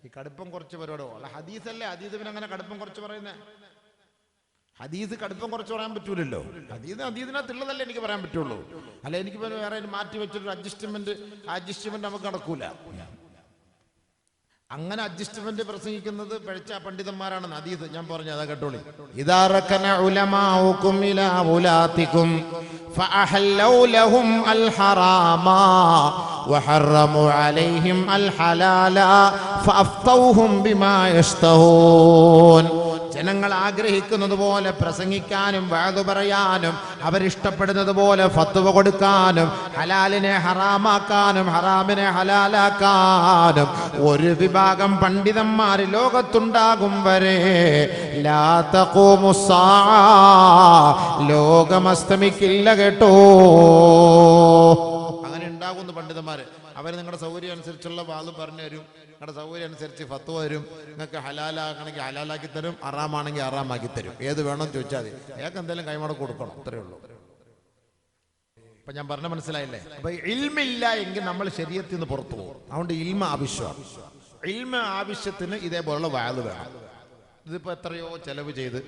ഈ കടുപ്പം കുറച്ച് പരിപാടോ അല്ല. ഹദീസല്ലേ, ഹദീസ് പിന്നെ അങ്ങനെ കടുപ്പം കുറച്ച് പറയുന്നേ? ഹദീസ് കടുപ്പം കുറച്ച് പറയാൻ പറ്റൂലല്ലോ. ഹദീസിനകത്തുള്ളതല്ലേ എനിക്ക് പറയാൻ പറ്റുള്ളൂ. അല്ല, എനിക്ക് വേറെ മാറ്റി വെച്ചിട്ടൊരു അഡ്ജസ്റ്റ്മെന്റ് നമുക്ക് നടക്കൂല. അങ്ങനെ അഡ്ജസ്റ്റ്മെന്റ് പ്രസംഗിക്കുന്നത് പഴച്ച പണ്ഡിതന്മാരാണ്. ഹദീസ് ഞാൻ പറഞ്ഞു, അതാ കേട്ടോളി. ഇദാ റകന ഉലമാഉകും ഇലാ ഉലാതികും ഫഅഹല്ലൗ ലഹും അൽ ഹറാമാ വഹറമു അലൈഹിം അൽ ഹലാലാ ഫഅഫ്തൗഹും ബിമാ യഷ്തഹൂൻ. ജനങ്ങൾ ആഗ്രഹിക്കുന്നത് പോലെ പ്രസംഗിക്കാനും വഅദ് പറയാനും അവരിഷ്ടപ്പെടുന്നത് പോലെ ഫത്വ കൊടുക്കാനും ഹലാലിനെ ഹറാമാക്കാനും ഹറാമിനെ ഹലാലാക്കാനും ഒരു വിഭാഗം പണ്ഡിതന്മാർ ലോകത്തുണ്ടാകും വരെ ലാ തഖൂമുസ്സാ, ലോകം അസ്തമിക്കില്ല കേട്ടോ. അങ്ങനെ ഉണ്ടാകുന്നു പണ്ഡിതന്മാർ. അവർ നിങ്ങളുടെ സൗകര്യം അനുസരിച്ചുള്ള വാദം പറഞ്ഞു തരും, നിങ്ങളുടെ സൗകര്യം അനുസരിച്ച് ഫത്വ തരും. നിങ്ങൾക്ക് ഹലാലാക്കണമെങ്കിൽ ഹലാലാക്കി തരും, ഹറാമാണെങ്കിൽ ഹറാമാക്കി തരും. ഏത് വേണമെന്ന് ചോദിച്ചാൽ മതി. അയാൾക്ക് എന്തെങ്കിലും കൈമാടം കൊടുക്കണം, അത്രയേ ഉള്ളൂ. അപ്പൊ ഞാൻ പറഞ്ഞ മനസ്സിലായില്ലേ? അപ്പൊ ഇൽമില്ല എങ്കിൽ നമ്മൾ ശരീഅത്തിൽ നിന്ന് പുറത്തു പോകും. അതുകൊണ്ട് ഇൽമ ആവശ്യമാണ്. ഇൽമ ആവശ്യത്തിന് ഇതേപോലുള്ള വാദ് വേണം. ഇതിപ്പോൾ എത്രയോ ചെലവ് ചെയ്ത്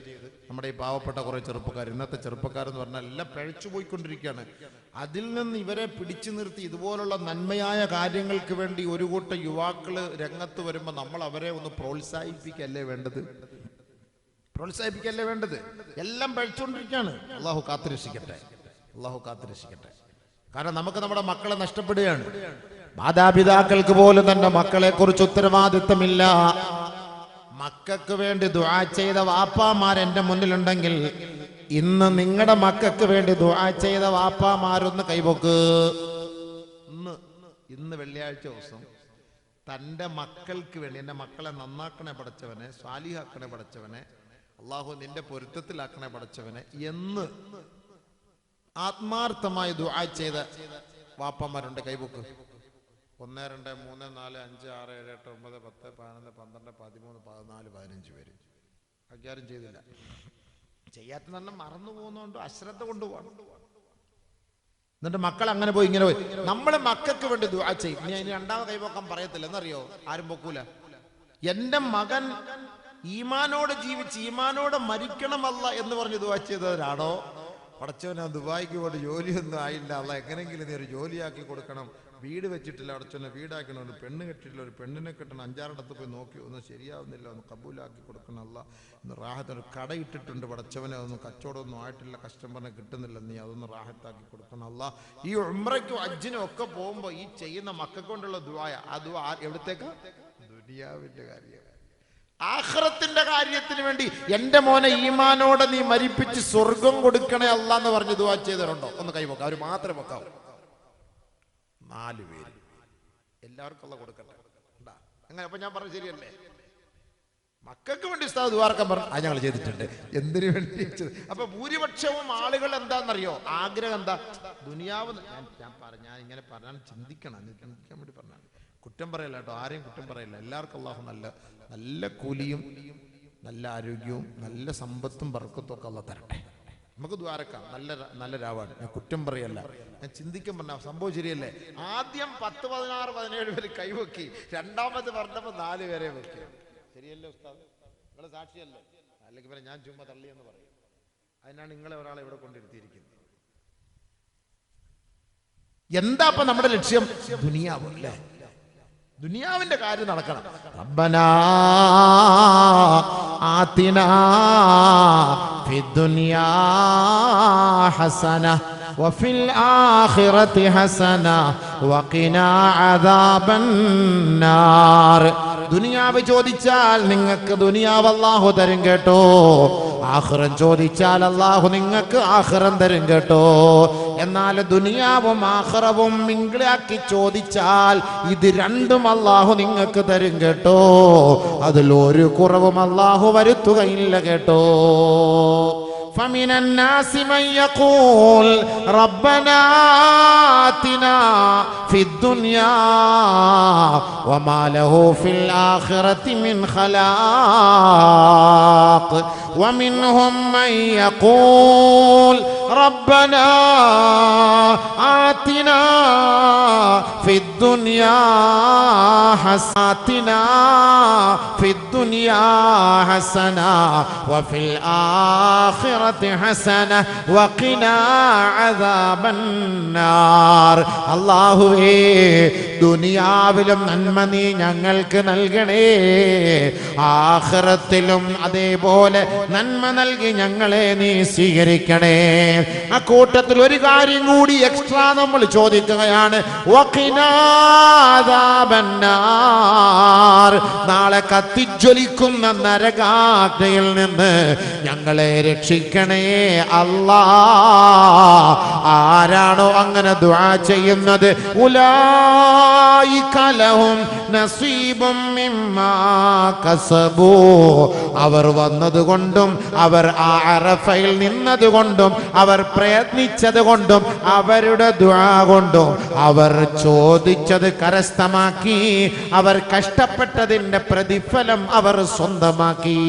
നമ്മുടെ ഈ പാവപ്പെട്ട കുറേ ചെറുപ്പക്കാർ, ഇന്നത്തെ ചെറുപ്പക്കാരെന്ന് പറഞ്ഞാൽ എല്ലാം പഴച്ചു പോയിക്കൊണ്ടിരിക്കുകയാണ്. അതിൽ നിന്ന് ഇവരെ പിടിച്ചു നിർത്തി ഇതുപോലുള്ള നന്മയായ കാര്യങ്ങൾക്ക് വേണ്ടി ഒരു കൂട്ടം യുവാക്കൾ രംഗത്ത് വരുമ്പോൾ നമ്മൾ അവരെ ഒന്ന് പ്രോത്സാഹിപ്പിക്കല്ലേ വേണ്ടത്? എല്ലാം പഴിച്ചുകൊണ്ടിരിക്കുകയാണ്. അള്ളാഹു കാത്തുരക്ഷിക്കട്ടെ. കാരണം നമുക്ക് നമ്മുടെ മക്കളെ നഷ്ടപ്പെടുകയാണ്. മാതാപിതാക്കൾക്ക് പോലും തന്നെ മക്കളെ കുറിച്ച് ഉത്തരവാദിത്തമില്ല. മക്കൾക്ക് വേണ്ടി ദുആ ചെയ്ത വാപ്പാമാർ എൻ്റെ മുന്നിലുണ്ടെങ്കിൽ ഇന്ന് നിങ്ങളുടെ മക്കൾക്ക് വേണ്ടി ദുആ ചെയ്ത വാപ്പാമാരൊന്ന് കൈപൊക്ക്. ഇന്ന് വെള്ളിയാഴ്ച ദിവസം തൻ്റെ മക്കൾക്ക് വേണ്ടി, എൻ്റെ മക്കളെ നന്നാക്കണേ പടച്ചവനെ, സ്വാലിഹാക്കണേ പടച്ചവനെ, അള്ളാഹു നിന്റെ പൊരുത്തത്തിലാക്കണേ പടച്ചവനെ എന്ന് ആത്മാർത്ഥമായി ദുആ ചെയ്ത വാപ്പാമാരുണ്ട്. കൈപൊക്ക്. 1 2 3 4 5 6 7 8 9 10 11 12 13 14 15 പേര്. ആരും ചെയ്തില്ല. ചെയ്യാത്ത തന്നെ മറന്നു പോകുന്നതുകൊണ്ട് അശ്രദ്ധ കൊണ്ടുപോകണം. എന്നിട്ട് മക്കൾ അങ്ങനെ പോയി ഇങ്ങനെ പോയി. നമ്മൾ മക്കൾക്ക് വേണ്ടി ദുആ ചെയ്യും. ഇനി അതിന് രണ്ടാമത് കൈപോക്കാൻ പറയത്തില്ല, എന്നറിയോ? ആരും പൊക്കൂല. എന്റെ മകൻ ഈമാനോടെ ജീവിച്ച് ഈമാനോടെ മരിക്കണമല്ല എന്ന് പറഞ്ഞ് ദുആ ചെയ്തവരാണോ? പടച്ചവനെ ദുബായിക്ക് പോയിട്ട് ജോലിയൊന്നും ആയില്ല, അല്ല എങ്ങനെങ്കിലും നീ ഒരു ജോലിയാക്കി കൊടുക്കണം. വീട് വെച്ചിട്ടില്ല, പടച്ചവനെ വീടാക്കണം. ഒരു പെണ്ണ് കെട്ടിട്ടില്ല, ഒരു പെണ്ണിനെ കെട്ടണം. 5-6 പോയി നോക്കി, ഒന്നും ശരിയാവുന്നില്ല, ഒന്ന് കബൂലാക്കി കൊടുക്കണം. അല്ല ഒന്ന് റാഹത്ത്. ഒരു കട ഇട്ടിട്ടുണ്ട് പടച്ചവനെ, ഒന്നും കച്ചവടമൊന്നും ആയിട്ടില്ല, കസ്റ്റമറിനെ കിട്ടുന്നില്ല, നീ അതൊന്ന് റാഹത്താക്കി കൊടുക്കണം. അല്ല ഈ ഉംറയ്ക്കും ഹജ്ജിനും ഒക്കെ പോകുമ്പോൾ ഈ ചെയ്യുന്ന മക്കൾ കൊണ്ടുള്ള ദുആയ, ആ ദുആ എവിടത്തേക്കാ? ദുനിയാവിന്റെ കാര്യം, ആഖിറത്തിന്റെ കാര്യത്തിന് വേണ്ടി. എന്റെ മോനെ ഈമാനോടെ നീ മരിപ്പിച്ച് സ്വർഗം കൊടുക്കണേ അല്ല എന്ന് പറഞ്ഞ് ദുആ ചെയ്തവരുണ്ടോ? ഒന്ന് കൈവക്കാം. അവർ മാത്രമേ വെക്കാവൂ. 4 പേര്. എല്ലാവർക്കും അല്ല കൊടുക്കട്ടെ അങ്ങനെ. അപ്പൊ ഞാൻ പറഞ്ഞു ശരിയല്ലേ? മക്കൾക്ക് വേണ്ടി ഉസ്താദ് ദുആർക്കാൻ പറഞ്ഞു, അത് ഞങ്ങൾ ചെയ്തിട്ടുണ്ട്. എന്തിനു വേണ്ടി? അപ്പൊ ഭൂരിപക്ഷവും ആളുകൾ എന്താണെന്നറിയോ? ആഗ്രഹം എന്താ? ദുനിയാവ്. ഞാൻ ഇങ്ങനെ പറഞ്ഞാൽ ചിന്തിക്കാൻ വേണ്ടി പറഞ്ഞാണ്. കുറ്റം പറയല്ല കേട്ടോ, ആരെയും കുറ്റം പറയില്ല. എല്ലാവർക്കും അല്ലാഹു നല്ല കൂലിയും നല്ല ആരോഗ്യവും നല്ല സമ്പത്തും ബർക്കത്തും ഒക്കെ അല്ലാഹു തരട്ടെ. നമുക്ക് ദ്വാരക്കാം. നല്ല രാവാണ്. ഞാൻ കുറ്റം പറയല്ല, ഞാൻ ചിന്തിക്കാൻ പറഞ്ഞ സംഭവം ശരിയല്ലേ? ആദ്യം 10, 16, 17 പേര് കൈവക്കി, രണ്ടാമത് പറഞ്ഞപ്പോൾ 4 പേരെ വെക്കി. ശരിയല്ലേ ഉസ്താദ്? നിങ്ങൾ സാക്ഷിയല്ലേ? അല്ലെങ്കിൽ പിന്നെ ഞാൻ ചുമ്മാ തള്ളിയെന്ന് പറയും. അതിനാണ് നിങ്ങളെ ഒരാളെ ഇവിടെ കൊണ്ടിരുത്തിയിരിക്കുന്നത്. എന്താ ഇപ്പൊ നമ്മുടെ ലക്ഷ്യം? ദുനിയാവ് അല്ലേ? ദുനിയാവിന്റെ കാര്യം നടക്കണം. റബ്ബനാ ആതിനാ ഫിദ്ദുനിയാ ഹസന വഫിൽ ആഖിറതി ഹസന വഖിനാ അദാബന്നാർ. ദുനിയാവ് ചോദിച്ചാൽ നിങ്ങൾക്ക് ദുനിയാവ് അല്ലാഹു തരും കേട്ടോ. ആഖിറം ചോദിച്ചാൽ അല്ലാഹു നിങ്ങൾക്ക് ആഖിറം തരും കേട്ടോ. എന്നാൽ ദുനിയാവും ആഖിറവും മിങ്കിളാക്കി ചോദിച്ചാൽ ഇത് രണ്ടും അല്ലാഹു നിങ്ങൾക്ക് തരും കേട്ടോ. അതിലൊരു കുറവും അല്ലാഹു വരുത്തുകയില്ല കേട്ടോ. فمن الناس من يقول ربنا آتنا في الدنيا وما له في الآخرة من خلاق ومنهم من يقول ربنا آتنا في الدنيا حسنة وفي الآخرة حسنة وقنا عذاب النار. അല്ലാഹുവേ, ദുനിയാവിലും നന്മ നീ ഞങ്ങൾക്ക് നൽകണേ, ആഖിറത്തിലും അതേപോലെ നന്മ നൽകി ഞങ്ങളെ നീ സ്വീകരിക്കണേ. അക്കൂട്ടത്തിൽ ഒരു കാര്യം കൂടി എക്സ്ട്രാ നമ്മൾ ചോദിക്കുകയാണ്. വഖിനാ അദാബന്നാർ. നാളെ കത്തിജ്വലിക്കുന്ന നരകാഗ്നിയിൽ നിന്ന് ഞങ്ങളെ രക്ഷിക്കണേ അല്ലാ. ആരാണോ അങ്ങനെ ദുആ ചെയ്യുന്നത്, ഉലൈക ലഹും നസീബും മിമ്മാ കസബൂ. അവർ വന്നതുകൊണ്ടും അവർ അറഫയിൽ നിന്നതുകൊണ്ടും അവർ പ്രയത്നിച്ചത് കൊണ്ടും അവരുടെ ദുആ കൊണ്ടും അവർ ചോദിച്ചത് കരസ്ഥമാക്കി. അവർ കഷ്ടപ്പെട്ടതിന്റെ പ്രതിഫലം അവർ സ്വന്തമാക്കി.